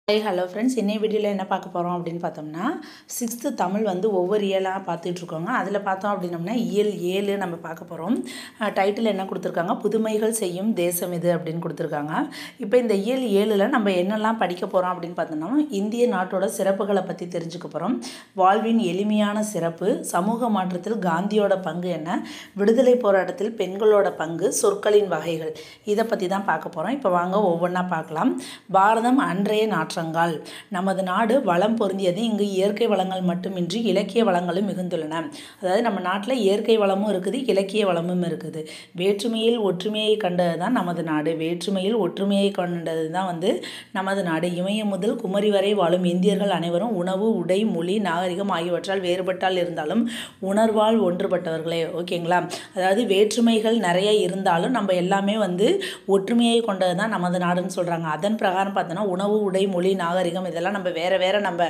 Hi hello friends, இன்னைய வீடியோவில் என்ன பார்க்க போகிறோம் அப்படின்னு பார்த்தோம்னா, 6th தமிழ் வந்து ஒவ்வொரு இயலாக பார்த்துட்ருக்கோங்க. அதில் பார்த்தோம் அப்படின்னோம்னா இயல் 7 நம்ம பார்க்க போகிறோம். டைட்டில் என்ன கொடுத்துருக்காங்க, புதுமைகள் செய்யும் தேசம் இது அப்படின்னு கொடுத்துருக்காங்க. இப்போ இந்த இயல் 7ல் நம்ம என்னெல்லாம் படிக்க போகிறோம் அப்படின்னு பார்த்தோம்னா, இந்திய நாட்டோட சிறப்புகளை பற்றி தெரிஞ்சுக்க போகிறோம். வாழ்வின் எளிமையான சிறப்பு, சமூக மாற்றத்தில் காந்தியோட பங்கு என்ன, விடுதலை போராட்டத்தில் பெண்களோட பங்கு, சொற்களின் வகைகள், இதை பற்றி தான் பார்க்க போகிறோம். இப்போ வாங்க ஒவ்வொன்றா பார்க்கலாம். பாரதம் அன்றைய நாற்றங்கால். நமது நாடு வளம் பொருந்தியது. இங்கு இயற்கை வளங்கள் மட்டுமின்றி இலக்கிய வளங்களும் மிகுந்துள்ளன. அதாவது நம்ம நாட்டில் இயற்கை வளமும் இருக்குது, இலக்கிய வளமும் இருக்குது. வேற்றுமையில் ஒற்றுமையை கண்டது தான் நமது நாடு. வேற்றுமையில் ஒற்றுமையை கண்டது தான் நமது நாடு. இமயம் முதல் குமரி வரை வாழும் இந்தியர்கள் அனைவரும் உணவு, உடை, மொழி, நாகரிகம் ஆகியவற்றால் வேறுபட்டால் இருந்தாலும் உணர்வால் ஒன்றுபட்டவர்களே. ஓகேங்களா? அதாவது வேற்றுமைகள் நிறைய இருந்தாலும் நம்ம எல்லாமே ஒற்றுமையை கொண்டது தான் நமது நாடுன்னு சொல்கிறாங்க. அதன் பிரகாரம் பார்த்தோன்னா உணவு, உடை, மொழி, நாகரிகம் இதெல்லாம் நம்ம வேறு நம்ம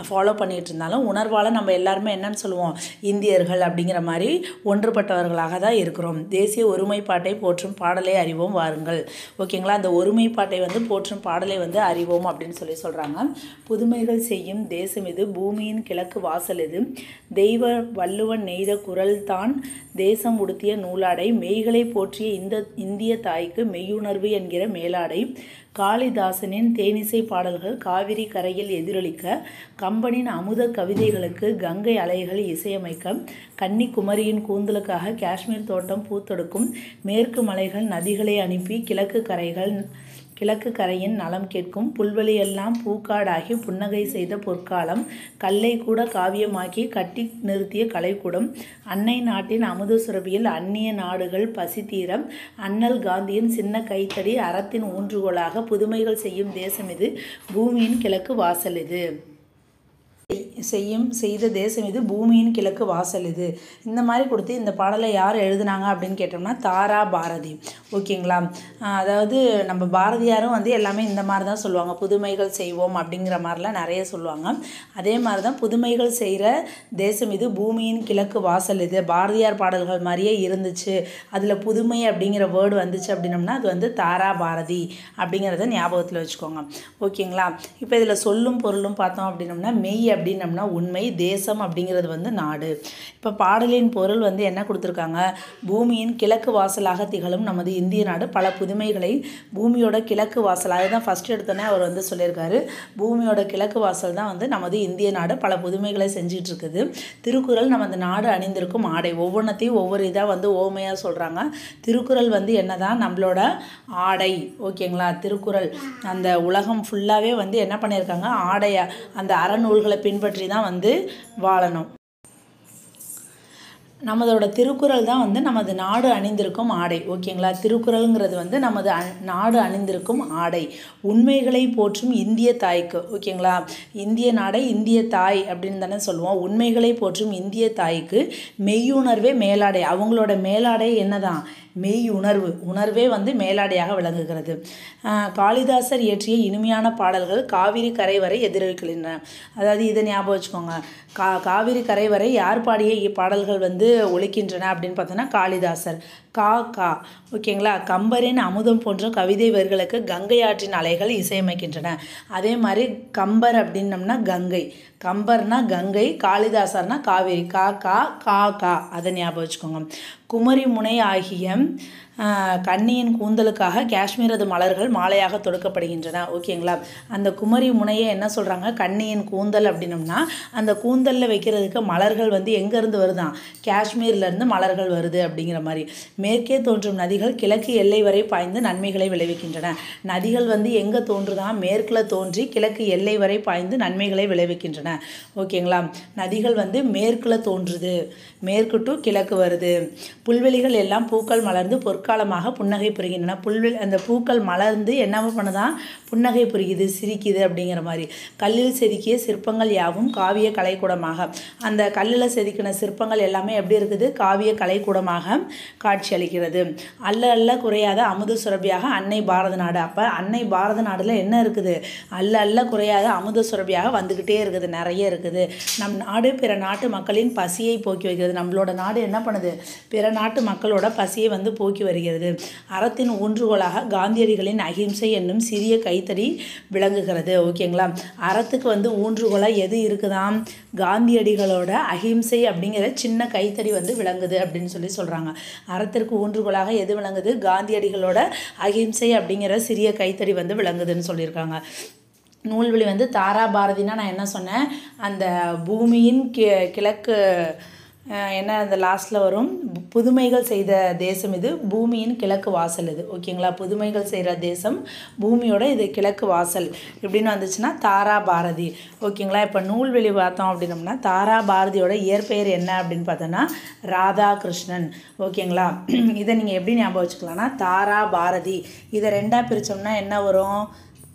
ஃபாலோ பண்ணிகிட்டு இருந்தாலும் உணர்வால் நம்ம எல்லாருமே என்னன்னு சொல்லுவோம், இந்தியர்கள் அப்படிங்கிற மாதிரி ஒன்றுபட்டவர்களாக தான் இருக்கிறோம். தேசிய ஒருமைப்பாட்டை போற்றும் பாடலை அறிவோம் வாருங்கள். ஓகேங்களா? அந்த ஒருமைப்பாட்டை போற்றும் பாடலை அறிவோம் அப்படின்னு சொல்கிறாங்க. புதுமைகள் செய்யும் தேசம் இது, பூமியின் கிழக்கு வாசல் இது, தெய்வ வள்ளுவன் நெய்த குரல் தான் தேசம் உடுத்திய நூலாடை, மெய்களை போற்றிய இந்த இந்திய தாய்க்கு மெய்யுணர்வு என்கிற மேலாடை, காளிதாசனின் தேனிசை பாடல்கள் காவிரி கரையில் எதிரொலிக்க, கம்பனின் அமுத கவிதைகளுக்கு கங்கை அலைகள் இசையமைக்க, கன்னிக்குமரியின் கூந்தலுக்காக காஷ்மீர் தோட்டம் பூத்தொடுக்கும், மேற்கு மலைகள் நதிகளை அனுப்பி கிழக்கு கரையின் நலம் கேட்கும், புல்வெளியெல்லாம் பூக்காடாகி புன்னகை செய்த பொற்காலம், கல்லை கூட காவியமாக்கி கட்டி நிறுத்திய கலைக்கூடம், அன்னை நாட்டின் அமுத சுரபியில் அந்நிய நாடுகள் பசி தீர, அண்ணல் காந்தியின் சின்ன கைத்தடி அறத்தின் ஊன்றுகோலாக, புதுமைகள் செய்யும் தேசம் இது, பூமியின் கிழக்கு வாசல் இது. செய்த தேசம் இது, பூமியின் கிழக்கு வாசல் இது. இந்த மாதிரி கொடுத்து இந்த பாடலை யார் எழுதுனாங்க அப்படின்னு கேட்டோம்னா தாரா பாரதி. ஓகேங்களா? அதாவது நம்ம பாரதியாரும் எல்லாமே இந்த மாதிரி தான் சொல்லுவாங்க, புதுமைகள் செய்வோம் அப்படிங்கிற மாதிரிலாம் நிறைய சொல்லுவாங்க. அதே மாதிரி தான் புதுமைகள் செய்கிற தேசம் இது, பூமியின் கிழக்கு வாசல் இது. பாரதியார் பாடல்கள் மாதிரியே இருந்துச்சு, அதில் புதுமை அப்படிங்கிற வேர்டு வந்துச்சு அப்படின்னோம்னா அது தாரா பாரதி அப்படிங்கிறத ஞாபகத்தில் வச்சுக்கோங்க. ஓகேங்களா? இப்போ இதில் சொல்லும் பொருளும் பார்த்தோம் அப்படின்னோம்னா, மெய் அப்படின்னம்னா உண்மை, தேசம் அப்படிங்கிறது நாடு. இப்போ பாடலின் பொருள் என்ன கொடுத்துருக்காங்க, பூமியின் கிழக்கு வாசலாக திகழும் நமது இந்திய நாடு பல புதுமைகளை, பூமியோட கிழக்கு வாசல், அதுதான் ஃபஸ்ட் எடுத்தோன்னே அவர் சொல்லியிருக்காரு. பூமியோட கிழக்கு வாசல் தான் நமது இந்திய நாடு பல புதுமைகளை செஞ்சிட்டு இருக்குது. திருக்குறள் நமது நாடு அணிந்திருக்கும் ஆடை. ஒவ்வொன்றத்தையும் ஒவ்வொரு இதாக ஓமையாக சொல்கிறாங்க. திருக்குறள் என்னதான் நம்மளோட ஆடை. ஓகேங்களா? திருக்குறள் அந்த உலகம் ஃபுல்லாகவே என்ன பண்ணியிருக்காங்க, ஆடையா அந்த அறநூல்களை பின்பற்றி தான் வாழணும். நமதோட திருக்குறள் தான் நமது நாடு அணிந்திருக்கும் ஆடை. ஓகேங்களா? திருக்குறளுங்கிறது நமது நாடு அணிந்திருக்கும் ஆடை. உண்மைகளை போற்றும் இந்திய தாய்க்கு. ஓகேங்களா? இந்திய நாடை இந்திய தாய் அப்படின்னு தானே சொல்லுவோம். உண்மைகளை போற்றும் இந்திய தாய்க்கு மெய்யுணர்வே மேலாடை. அவங்களோட மேலாடை என்னதான், மெய் உணர்வு. உணர்வே மேலாடையாக விளங்குகிறது. காளிதாசர் இயற்றிய இனிமையான பாடல்கள் காவிரி கரை வரை எதிரொலிக்கின்றன. அதாவது இதை ஞாபகம் வச்சுக்கோங்க. காவிரி கரை வரை யார் பாடிய பாடல்கள் ஒலிக்கின்றன அப்படின்னு பார்த்தோன்னா காளிதாசர். கா. ஓகேங்களா? கம்பரின் அமுதம் போன்ற கவிதை வரிகளுக்கு கங்கை ஆற்றின் அலைகள் இசையமைக்கின்றன. அதே மாதிரி கம்பர் அப்படின்னம்னா கங்கை, கம்பர்னா கங்கை, காளிதாசர்னா காவேரி. கா அதை ஞாபகம் வச்சுக்கோங்க. குமரி முனை ஆகிய கன்னியின் கூந்தலுக்காக காஷ்மீரது மலர்கள் மாலையாக தொடுக்கப்படுகின்றன. ஓகேங்களா? அந்த குமரி முனையை என்ன சொல்கிறாங்க, கன்னியின் கூந்தல் அப்படின்னம்னா அந்த கூந்தலில் வைக்கிறதுக்கு மலர்கள் எங்கேருந்து வருதான், காஷ்மீர்லேருந்து மலர்கள் வருது அப்படிங்கிற மாதிரி. மேற்கே தோன்றும் நதிகள் கிழக்கு எல்லை வரை பாய்ந்து நன்மைகளை விளைவிக்கின்றன. நதிகள் எங்கே தோன்றுதான், மேற்கில் தோன்றி கிழக்கு எல்லை வரை பாய்ந்து நன்மைகளை விளைவிக்கின்றன. ஓகேங்களா? நதிகள் மேற்கில் தோன்றுது, மேற்கு டு கிழக்கு வருது. புல்வெளிகள் எல்லாம் பூக்கள் மலர்ந்து பொற்காலமாக புன்னகை புரிகின்றன. அந்த பூக்கள் மலர்ந்து என்ன பண்ணுதான், புன்னகை புரியுது, சிரிக்குது அப்படிங்கிற மாதிரி. கல்லில் செதுக்கிய சிற்பங்கள் யாவும் காவிய கலைக்கூடமாக. அந்த கல்லில் செதுக்கின சிற்பங்கள் எல்லாமே எப்படி இருக்குது, காவிய கலைக்கூடமாக காட்சி அளிக்கிறது. அல்ல குறையாத அமுத சுரபியாக அன்னை பாரத நாடு. அப்போ அன்னை பாரத நாடுல என்ன இருக்குது, அல்ல குறையாத அமுத சுரபியாக வந்துக்கிட்டே இருக்குது, நிறைய இருக்குது. நம் நாடு பிற நாட்டு மக்களின் பசியை போக்கி வைக்கிறது. நம்மளோட நாடு என்ன பண்ணுது, பிற நாட்டு மக்களோட பசியை போக்கி வருகிறது. வருகிறது. அறத்தின் ஊன்றுகோலாக காந்தியடிகளின் அகிம்சை என்னும் சிறிய கைத்தடி விளங்குகிறது. ஓகேங்களா, அறத்துக்கு வந்து ஊன்றுகோலாக எது இருக்குதாம்? காந்தியடிகளோட அகிம்சை அப்படிங்கிற சின்ன கைத்தடி வந்து விளங்குது அப்படின்னு சொல்கிறாங்க. அறத்திற்கு ஊன்றுகோலாக எது விளங்குது? காந்தியடிகளோட அகிம்சை அப்படிங்கிற சிறிய கைத்தடி வந்து விளங்குதுன்னு சொல்லியிருக்காங்க. நூல்வழி வந்து தாரா பாரதினா நான் என்ன சொன்னேன், அந்த பூமியின் கிழக்கு என்ன அந்த லாஸ்ட்டில் வரும், புதுமைகள் செய்த தேசம் இது, பூமியின் கிழக்கு வாசல் இது. ஓகேங்களா, புதுமைகள் செய்கிற தேசம், பூமியோட இது கிழக்கு வாசல் இப்படின்னு வந்துச்சுன்னா தாரா பாரதி. ஓகேங்களா, இப்போ நூல்வெளி பார்த்தோம் அப்படின்னோம்னா தாரா பாரதியோட இயற்பெயர் என்ன அப்படின்னு பார்த்தோன்னா ராதாகிருஷ்ணன். ஓகேங்களா, இதை நீங்கள் எப்படி ஞாபகம் வச்சுக்கலாம்னா தாரா பாரதி, இதை ரெண்டாக பிரித்தோம்னா என்ன வரும்?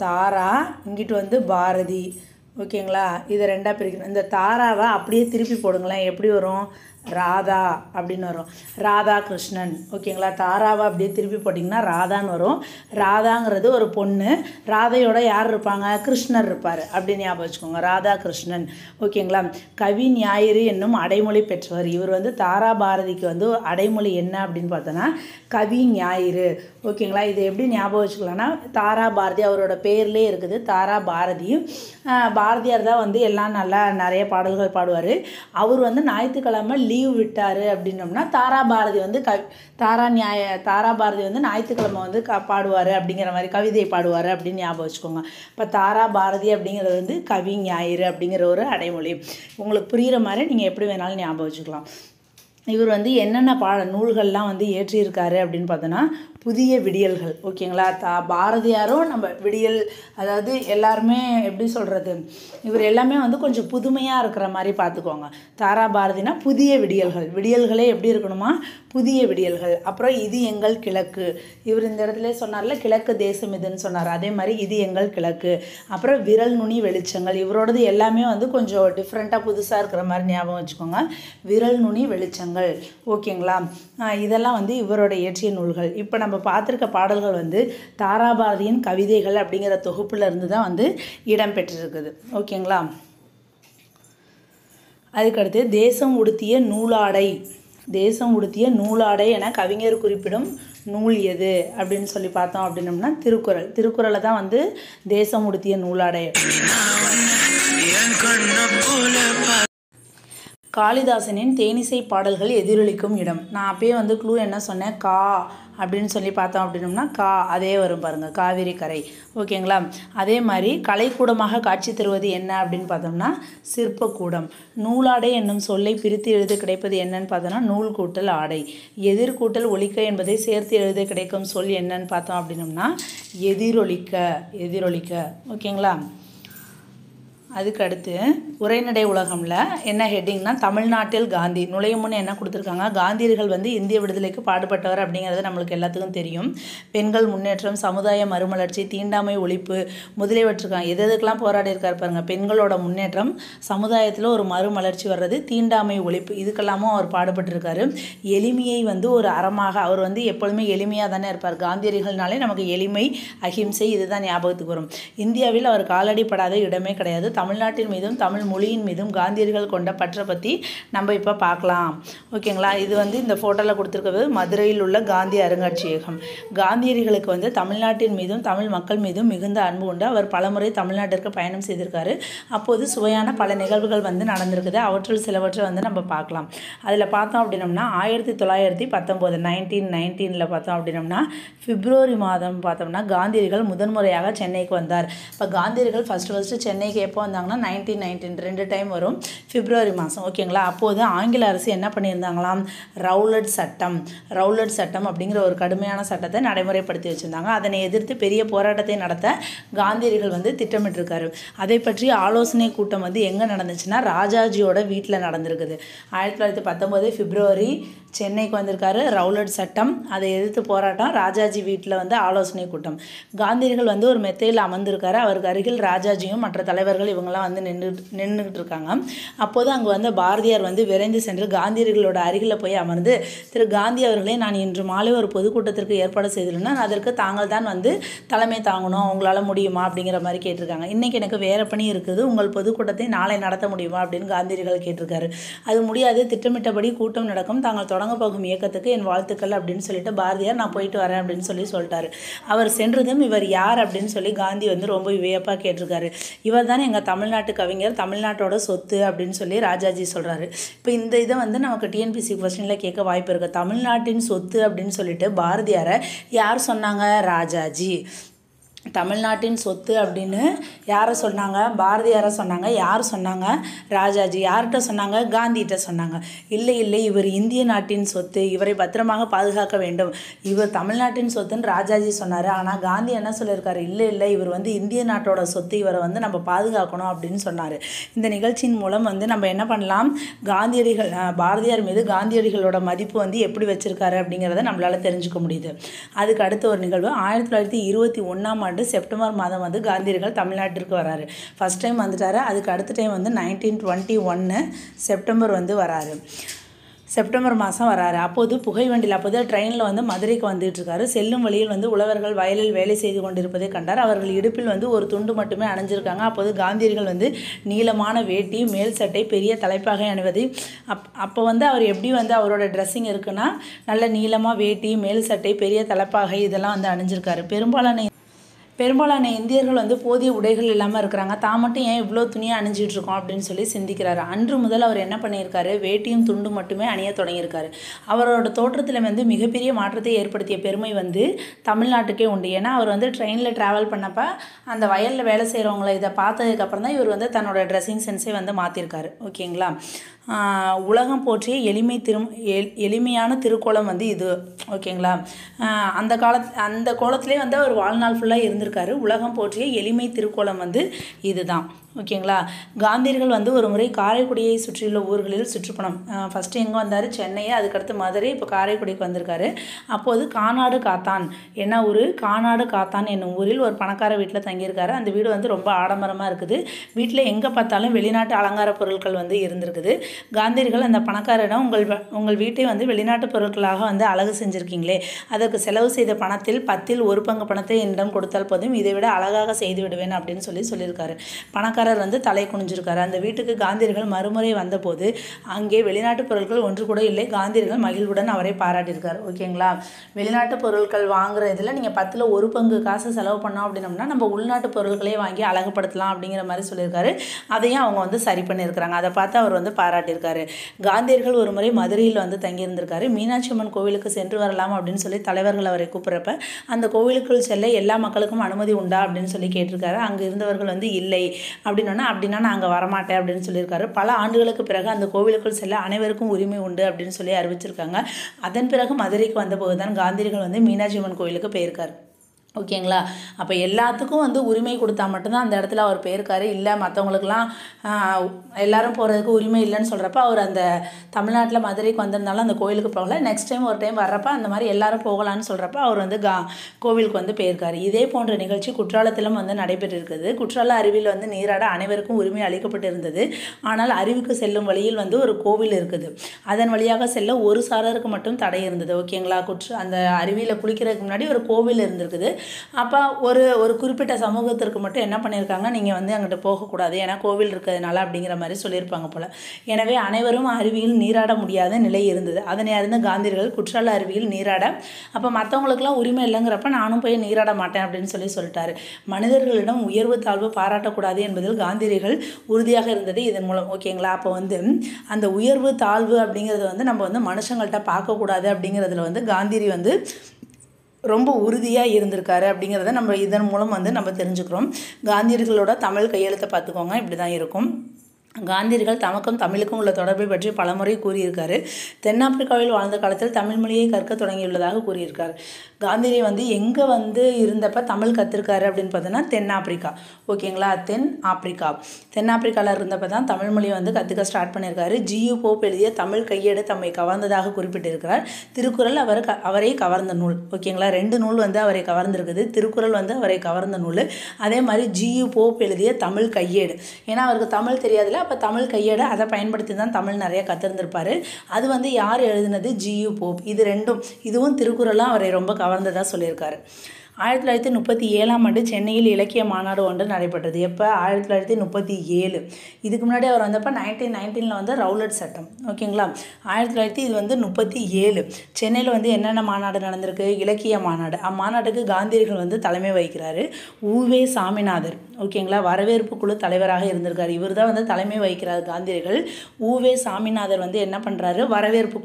தாரா, இங்கிட்டு வந்து பாரதி. ஓகேங்களா, இதை ரெண்டாக பிரிக்கணும். இந்த தாராவை அப்படியே திருப்பி போடுங்களேன், எப்படி வரும்? ராதா அப்படின்னு வரும். ராதாகிருஷ்ணன். ஓகேங்களா, தாராவை அப்படியே திருப்பி போட்டிங்கன்னா ராதான்னு வரும். ராதாங்கிறது ஒரு பொண்ணு, ராதையோட யார் இருப்பாங்க? கிருஷ்ணர் இருப்பார் அப்படின்னு ஞாபகம் வச்சுக்கோங்க, ராதாகிருஷ்ணன். ஓகேங்களா, கவி ஞாயிறு என்னும் அடைமொழி பெற்றவர். இவர் வந்து தாரா பாரதிக்கு வந்து அடைமொழி என்ன அப்படின்னு பார்த்தோன்னா கவி ஞாயிறு. ஓகேங்களா, இதை எப்படி ஞாபகம் வச்சுக்கலாம்னா தாரா பாரதி அவரோட பேர்லேயே இருக்குது, தாரா பாரதி. பாரதியார் தான் வந்து எல்லாம் நல்லா நிறைய பாடல்கள் பாடுவார். அவர் வந்து ஞாயிற்றுக்கிழமை லீவ் விட்டார் அப்படின்னோம்னா தாரா பாரதி வந்து தாரா பாரதி வந்து ஞாயிற்றுக்கிழமை வந்து பாடுவார் அப்படிங்கிற மாதிரி கவிதை பாடுவார் அப்படின்னு ஞாபகம் வச்சுக்கோங்க. இப்போ தாரா பாரதி அப்படிங்கிறது வந்து கவி ஞாயிறு அப்படிங்கிற ஒரு அடைமொழி. உங்களுக்கு புரிகிற மாதிரி நீங்கள் எப்படி வேணாலும் ஞாபகம் வச்சுக்கலாம். இவர் வந்து என்னென்ன நூல்கள்லாம் வந்து ஏற்றியிருக்காரு அப்படின்னு பார்த்தோன்னா புதிய விடியல்கள். ஓகேங்களா, பாரதியாரும் நம்ம விடியல், அதாவது எல்லாருமே எப்படி சொல்கிறது, இவர் எல்லாமே வந்து கொஞ்சம் புதுமையாக இருக்கிற மாதிரி பார்த்துக்கோங்க. தாரா பாரதினா புதிய விடியல்கள், விடியல்களே எப்படி இருக்கணுமா? புதிய விடியல்கள். அப்புறம் இது எங்கள் கிழக்கு, இவர் இந்த இடத்துல சொன்னார்ல கிழக்கு தேசம் இதுன்னு சொன்னார், அதே மாதிரி இது எங்கள் கிழக்கு. அப்புறம் விரல் நுனி வெளிச்சங்கள், இவரோடது எல்லாமே வந்து கொஞ்சம் டிஃப்ரெண்ட்டாக புதுசாக இருக்கிற மாதிரி ஞாபகம் வச்சுக்கோங்க. விரல் நுனி வெளிச்சங்கள். ஓகேங்களா, இதெல்லாம் வந்து இவரோட இயற்றிய நூல்கள். இப்போ நம்ம பார்த்துருக்க பாடல்கள் வந்து தாரா பாரதியின் கவிதைகள் அப்படிங்கிற தொகுப்புல இருந்து தான் வந்து இடம்பெற்றிருக்குது. ஓகேங்களா, அதுக்கடுத்து தேசம் உடுத்திய நூலாடை. தேசம் உடுத்திய நூலாடை என கவிஞர் குறிப்பிடும் நூல் எது அப்படின்னு சொல்லி பார்த்தோம் அப்படின்னோம்னா திருக்குறள். திருக்குறளை தான் வந்து தேசம் உடுத்திய நூலாடை. காளிதாசனின் தேனிசை பாடல்கள் எதிரொலிக்கும் இடம். நான் அப்பயே வந்து க்ளூ என்ன சொன்னேன், கா அப்படின்னு சொல்லி பார்த்தோம் அப்படின்னோம்னா கா அதே வரும் பாருங்கள், காவிரி கரை. ஓகேங்களா, அதே மாதிரி கலைக்கூடமாக காட்சி தருவது என்ன அப்படின்னு பார்த்தோம்னா சிற்பக்கூடம். நூலாடை என்னும் சொல்லை பிரித்து எழுத கிடைப்பது என்னன்னு பார்த்தோம்னா நூல் கூட்டல் ஆடை. எதிர்கூட்டல் ஒலிக்க என்பதை சேர்த்து எழுத கிடைக்கும் சொல் என்னன்னு பார்த்தோம் அப்படின்னோம்னா எதிரொலிக்க. எதிரொலிக்க. ஓகேங்களா, அதுக்கு அடுத்து உரைநடை உலகம்ல என்ன ஹெட்டிங்னா தமிழ்நாட்டில் காந்தி. நுழையும் முன்னே என்ன கொடுத்துருக்காங்க, காந்தியடிகள் வந்து இந்திய விடுதலைக்கு பாடுபட்டவர் அப்படிங்கிறது நம்மளுக்கு எல்லாத்துக்கும் தெரியும். பெண்கள் முன்னேற்றம், சமுதாய மறுமலர்ச்சி, தீண்டாமை ஒழிப்பு முதலியவற்றுக்காக எதுக்கெல்லாம் போராடி இருக்கார் பாருங்க. பெண்களோட முன்னேற்றம், சமுதாயத்தில் ஒரு மறுமலர்ச்சி வர்றது, தீண்டாமை ஒழிப்பு, இதுக்கெல்லாமும் அவர் பாடுபட்டிருக்காரு. எளிமையை வந்து ஒரு அறமாக, அவர் வந்து எப்பொழுதுமே எளிமையாக தானே இருப்பார். காந்தியடிகள்னாலே நமக்கு எளிமை, அஹிம்சை இதுதான் ஞாபகத்துக்கு வரும். இந்தியாவில் அவர் காலடிப்படாத இடமே கிடையாது. தமிழ்நாட்டின் மீதும் தமிழ் மொழியின் மீதும் காந்தியடிகள் கொண்ட பற்றை பற்றி நம்ம இப்போ பார்க்கலாம். ஓகேங்களா, இது வந்து இந்த ஃபோட்டோவில் கொடுத்துருக்கிறது மதுரையில் உள்ள காந்தி அருங்காட்சியகம். காந்தியடிகளுக்கு வந்து தமிழ்நாட்டின் மீதும் தமிழ் மக்கள் மீதும் மிகுந்த அன்பு உண்டு. அவர் பலமுறை தமிழ்நாட்டிற்கு பயணம் செய்திருக்காரு. அப்போது சுவையான பல நிகழ்வுகள் வந்து நடந்திருக்குது. அவற்றில் சிலவற்றை வந்து நம்ம பார்க்கலாம். அதில் பார்த்தோம் அப்படின்னோம்னா 1919 1919 பார்த்தோம் அப்படின்னோம்னா பிப்ரவரி மாதம் பார்த்தோம்னா காந்தியடிகள் முதன்முறையாக சென்னைக்கு வந்தார். இப்போ காந்தியடிகள் ஃபஸ்ட்டு சென்னைக்கு எப்போ வந்தாங்கன்னா 1919 2 டைம் வரும், பிப்ரவரி மாதம். ஓகேங்களா, அப்போது ஆங்கில அரசு என்ன பண்ணியிருந்தாங்களாம், ரவுலட் சட்டம். ரவுலட் சட்டம் அப்படிங்கிற ஒரு கடுமையான சட்டத்தை நடைமுறைப்படுத்தி வச்சுருந்தாங்க. அதனை எதிர்த்து பெரிய போராட்டத்தை நடத்த காந்தியடிகள் வந்து திட்டமிட்டிருக்காரு. அதை பற்றி ஆலோசனை கூட்டம் வந்து எங்கே நடந்துச்சுன்னா ராஜாஜியோட வீட்டில் நடந்திருக்குது. 1919 பிப்ரவரி சென்னைக்கு வந்திருக்காரு. ரவுலட் சட்டம், அதை எதிர்த்து போராட்டம், ராஜாஜி வீட்டில் வந்து ஆலோசனை கூட்டம். காந்தியடிகள் வந்து ஒரு மெத்தையில் அமர்ந்திருக்காரு. அவருக்கு அருகில் ராஜாஜியும் மற்ற தலைவர்கள் இவங்கெல்லாம் வந்து நின்றுக்கிட்டு இருக்காங்க. அப்போது அங்கே வந்து பாரதியார் வந்து விரைந்து சென்று காந்தியடிகளோட அருகில் போய் அமர்ந்து, திரு காந்தி அவர்களே, நான் இன்று மாலை ஒரு பொதுக்கூட்டத்திற்கு ஏற்பாடு செய்திருந்தேன், அதற்கு தாங்கள் தான் வந்து தலைமை தாங்கணும், உங்களால் முடியுமா அப்படிங்கிற மாதிரி கேட்டிருக்காங்க. இன்றைக்கி எனக்கு வேறு பணி இருக்குது, உங்கள் பொதுக்கூட்டத்தை நாளை நடத்த முடியுமா அப்படின்னு காந்தியடிகள் கேட்டிருக்காரு. அது முடியாது, திட்டமிட்டபடி கூட்டம் நடக்கும், தாங்கள் வழங்க போகும் இயக்கத்துக்கு என் வாழ்த்துக்கள் அப்படின்னு சொல்லிட்டு பாரதியார் நான் போயிட்டு வரேன் அப்படின்னு சொல்லிட்டாரு. அவர் சென்றதும் இவர் யார் அப்படின்னு சொல்லி காந்தி வந்து ரொம்ப வியப்பாக கேட்டிருக்காரு. இவர் தானே எங்கள் தமிழ்நாட்டு கவிஞர், தமிழ்நாட்டோட சொத்து அப்படின்னு சொல்லி ராஜாஜி சொல்கிறாரு. இப்போ இந்த இதை வந்து நமக்கு டிஎன்பிசி கொஸ்டினில் கேட்க வாய்ப்பு இருக்குது. தமிழ்நாட்டின் சொத்து அப்படின்னு சொல்லிட்டு பாரதியாரை யார் சொன்னாங்க? ராஜாஜி. தமிழ்நாட்டின் சொத்து அப்படின்னு யாரை சொன்னாங்க? பாரதியாரை சொன்னாங்க. யார் சொன்னாங்க? ராஜாஜி. யார்கிட்ட சொன்னாங்க? காந்திகிட்ட சொன்னாங்க. இல்லை இல்லை, இவர் இந்திய நாட்டின் சொத்து, இவரை பத்திரமாக பாதுகாக்க வேண்டும், இவர் தமிழ்நாட்டின் சொத்துன்னு ராஜாஜி சொன்னார். ஆனால் காந்தி என்ன சொல்லியிருக்காரு? இல்லை இல்லை, இவர் வந்து இந்திய நாட்டோட சொத்து, இவரை வந்து நம்ம பாதுகாக்கணும் அப்படின்னு சொன்னார். இந்த நிகழ்ச்சியின் மூலம் வந்து நம்ம என்ன பண்ணலாம்? காந்தியடிகள், பாரதியார் மீது காந்தியடிகளோட மதிப்பு வந்து எப்படி வச்சுருக்காரு அப்படிங்கிறத நம்மளால் தெரிஞ்சுக்க முடியுது. அதுக்கு அடுத்த ஒரு நிகழ்வு 1921 செப்டம்பர் மாதம் வந்து காந்தியடிகள் தமிழ்நாட்டிற்கு வராரு. ஃபர்ஸ்ட் டைம் வந்துட்டாரு. அதுக்கு அடுத்த டைம் வந்து 1921 செப்டம்பர் வந்து வராரு. செப்டம்பர் மாதம் வராரு. அப்போது புகை வண்டியில், அப்போது ட்ரெயினில் வந்து மதுரைக்கு வந்துட்டு இருக்காரு. செல்லும் வழியில் வந்து உழவர்கள் வயலில் வேலை செய்து கொண்டிருப்பதை கண்டார். அவர்கள் இடுப்பில் வந்து ஒரு துண்டு மட்டுமே அணிஞ்சிருக்காங்க. அப்போது காந்தியடிகள் வந்து நீளமான வேட்டி, மேல் சட்டை, பெரிய தலைப்பாகை அணிவது. அப்போ வந்து அவர் எப்படி வந்து அவரோட ட்ரெஸ்ஸிங் இருக்குன்னா, நல்ல நீளமாக வேட்டி, மேல் சட்டை, பெரிய தலைப்பாகை இதெல்லாம் வந்து அணிஞ்சிருக்காரு. பெரும்பாலான இந்தியர்கள் வந்து போதிய உடைகள் இல்லாமல் இருக்கிறாங்க. தான் மட்டும் ஏன் இவ்வளோ துணியை அணிஞ்சிட்டு இருக்கோம் அப்படின்னு சொல்லி சிந்திக்கிறாரு. அன்று முதல் அவர் என்ன பண்ணியிருக்காரு? வேட்டியும் துண்டு மட்டுமே அணிய தொடங்கியிருக்காரு. அவரோட தோற்றத்தில் வந்து மிகப்பெரிய மாற்றத்தை ஏற்படுத்திய பெருமை வந்து தமிழ்நாட்டுக்கே உண்டு. ஏன்னா அவர் வந்து ட்ரெயினில் ட்ராவல் பண்ணப்போ அந்த வயலில் வேலை செய்கிறவங்கள இதை பார்த்ததுக்கப்புறம் தான் இவர் வந்து தன்னோட ட்ரெஸ்ஸிங் சென்ஸை வந்து மாற்றிருக்காரு. ஓகேங்களா? உலகம் போற்றிய எளிமையான திருக்கோலம் வந்து இது. ஓகேங்களா? அந்த கோலத்திலே வந்து அவர் வாழ்நாள் ஃபுல்லாக இருந்திருக்காரு. உலகம் போற்றிய எளிமை திருக்கோலம் வந்து இதுதான். ஓகேங்களா? காந்தியடிகள் வந்து ஒரு முறை காரைக்குடியை சுற்றியுள்ள ஊர்களில் சுற்றுப்பயணம், ஃபஸ்ட்டு எங்கே வந்தார்? சென்னையை, அதுக்கடுத்து மதுரை, இப்போ காரைக்குடிக்கு வந்திருக்காரு. அப்போது கானாடு காத்தான், என்ன ஊர்? கானாடு காத்தான் என்னும் ஊரில் ஒரு பணக்கார வீட்டில் தங்கியிருக்காரு. அந்த வீடு வந்து ரொம்ப ஆடம்பரமாக இருக்குது. வீட்டில் எங்கே பார்த்தாலும் வெளிநாட்டு அலங்கார பொருட்கள் வந்து இருந்திருக்குது. காந்தியடிகள் அந்த பணக்காரரிடம், உங்கள் வீட்டை வந்து வெளிநாட்டு பொருட்களாக வந்து அழகு செஞ்சுருக்கீங்களே, அதற்கு செலவு செய்த பணத்தில் 10ல் 1 பங்கு பணத்தை என்னிடம் கொடுத்தால் போதும், இதை விட அழகாக செய்து விடுவேன் அப்படின்னு சொல்லியிருக்காரு. பணக்காரர் வந்து தலை குனிஞ்சிருக்காரு. அந்த வீட்டுக்கு காந்தியடிகள் மறுமுறை வந்தபோது அங்கே வெளிநாட்டு பொருட்கள் ஒன்று கூட இல்லை. காந்தியடிகள் மகிழ்வுடன் அவரை பாராட்டியிருக்காரு. ஓகேங்களா? வெளிநாட்டு பொருட்கள் வாங்குற இதில் நீங்கள் 10ல் 1 பங்கு காசு செலவு பண்ணோம் அப்படின்னோம்னா நம்ம உள்நாட்டு பொருட்களே வாங்கி அழகுபடுத்தலாம் அப்படிங்கிற மாதிரி சொல்லியிருக்காரு. அதையும் அவங்க வந்து சரி பண்ணியிருக்கிறாங்க. அதை பார்த்து அவர் வந்து பாராட்டியிருக்காரு. காந்தியடிகள் ஒரு முறை மதுரையில் வந்து தங்கியிருந்திருக்காரு. மீனாட்சி அம்மன் கோவிலுக்கு சென்று வரலாம் அப்படின்னு சொல்லி தலைவர்கள் அவரை கூப்பிட்றப்ப அந்த கோவிலுக்குள் செல்ல எல்லா மக்களுக்கும் அனுமதி உண்டா அப்படின்னு சொல்லி கேட்டிருக்காரு. அங்கே இருந்தவர்கள் வந்து இல்லை அப்படின்னா நான் அங்கே வரமாட்டேன் அப்படின்னு சொல்லியிருக்காரு. பல ஆண்டுகளுக்கு பிறகு அந்த கோவிலுக்குள் செல்ல அனைவருக்கும் உரிமை உண்டு அப்படின்னு சொல்லி அறிவிச்சிருக்காங்க. அதன் பிறகு மதுரைக்கு வந்தபோது தான் காந்தியடிகள் வந்து மீனாட்சி அம்மன் கோவிலுக்கு போயிருக்காரு. ஓகேங்களா? அப்போ எல்லாத்துக்கும் வந்து உரிமை கொடுத்தா மட்டும்தான் அந்த இடத்துல அவர் போயிருக்காரு. இல்லை மற்றவங்களுக்கெல்லாம் எல்லாரும் போகிறதுக்கு உரிமை இல்லைன்னு சொல்கிறப்ப அவர் அந்த தமிழ்நாட்டில் மதுரைக்கு வந்திருந்தாலும் அந்த கோவிலுக்கு போகல. நெக்ஸ்ட் டைம் ஒரு டைம் வர்றப்ப அந்த மாதிரி எல்லாரும் போகலான்னு சொல்கிறப்ப அவர் வந்து கோவிலுக்கு வந்து போயிருக்காரு. இதே போன்ற நிகழ்ச்சி குற்றாலத்திலும் வந்து நடைபெற்றிருக்குது. குற்றால அருவியில் வந்து நீராட அனைவருக்கும் உரிமை அளிக்கப்பட்டு இருந்தது. ஆனால் அருவிக்கு செல்லும் வழியில் வந்து ஒரு கோவில் இருக்குது. அதன் வழியாக செல்ல ஒரு சாரருக்கு மட்டும் தடை இருந்தது. ஓகேங்களா? அந்த அருவியில் குளிக்கிறதுக்கு முன்னாடி ஒரு கோவில் இருந்திருக்குது. அப்போ ஒரு குறிப்பிட்ட சமூகத்திற்கு மட்டும் என்ன பண்ணியிருக்காங்க, நீங்கள் வந்து அங்கிட்ட போகக்கூடாது, ஏன்னா கோவில் இருக்கிறதுனால அப்படிங்கிற மாதிரி சொல்லியிருப்பாங்க போல். எனவே அனைவரும் அருவியில் நீராட முடியாத நிலை இருந்தது. அதனை அறிந்த காந்தியடிகள் குற்றால அருவியில் நீராட, அப்போ மற்றவங்களுக்குலாம் உரிமை இல்லைங்கிறப்ப நானும் போய் நீராட மாட்டேன் அப்படின்னு சொல்லிட்டாரு. மனிதர்களிடம் உயர்வு தாழ்வு பாராட்டக்கூடாது என்பதில் காந்தியடிகள் உறுதியாக இருந்தது இதன் மூலம். ஓகேங்களா? அப்போ வந்து அந்த உயர்வு தாழ்வு அப்படிங்கிறது வந்து நம்ம வந்து மனுஷங்கள்கிட்ட பார்க்கக்கூடாது அப்படிங்கிறதுல வந்து காந்தியடி வந்து ரொம்ப உறுதியாக இருந்திருக்காரு அப்படிங்கிறத நம்ம இதன் மூலம் வந்து நம்ம தெரிஞ்சுக்கிறோம். காந்தியடிகளோட தமிழ் கையெழுத்தை பார்த்துக்கோங்க, இப்படி தான் இருக்கும். காந்தியடிகள் தமக்கும் தமிழுக்கும் உள்ள தொடர்பை பற்றி பலமுறை கூறியிருக்காரு. தென்னாப்பிரிக்காவில் வாழ்ந்த காலத்தில் தமிழ் மொழியை கற்க தொடங்கியுள்ளதாக கூறியிருக்கார். காந்தியடி வந்து எங்கே வந்து இருந்தப்போ தமிழ் கற்றுருக்காரு அப்படின்னு பார்த்தோன்னா தென்னாப்பிரிக்கா. ஓகேங்களா? தென்னாப்பிரிக்காவில் இருந்தப்போ தான் தமிழ் மொழியை வந்து கற்றுக்க ஸ்டார்ட் பண்ணியிருக்காரு. ஜியு போப் எழுதிய தமிழ் கையேடு தம்மை கவர்ந்ததாக குறிப்பிட்டிருக்கிறார். திருக்குறள் அவரை கவர்ந்த நூல். ஓகேங்களா? 2 நூல் வந்து அவரை கவர்ந்திருக்குது. திருக்குறள் வந்து அவரை கவர்ந்த நூல். அதே மாதிரி ஜியு போப் எழுதிய தமிழ் கையேடு, ஏன்னா அவருக்கு தமிழ் தெரியாதுல, அப்போ தமிழ் கையேடு அதை பயன்படுத்தி தான் தமிழ் நிறைய கற்றுருந்துருப்பார். அது வந்து யார் எழுதினது? G U Pope. இது ரெண்டும், இதுவும் திருக்குறளாக அவரை ரொம்ப கவர்ந்ததாக சொல்லியிருக்காரு. 1937ஆம் ஆண்டு சென்னையில் இலக்கிய மாநாடு ஒன்று நடைபெற்றது. எப்போ? 1937. இதுக்கு முன்னாடி அவர் வந்தப்போ 1919 வந்து ரவுலட் சட்டம். ஓகேங்களா? 1937 சென்னையில் வந்து என்னென்ன மாநாடு நடந்திருக்கு? இலக்கிய மாநாடு. அம்மாநாட்டுக்கு காந்தியடிகள் வந்து தலைமை வகிக்கிறாரு. உவே சாமிநாதர் ஓகேங்களா வரவேற்பு குழு தலைவராக இருந்திருக்காரு. இவர் தான் வந்து தலைமை வகிக்கிறார் காந்தியடிகள். உவே சாமிநாதர் வந்து என்ன பண்ணுறாரு? வரவேற்பு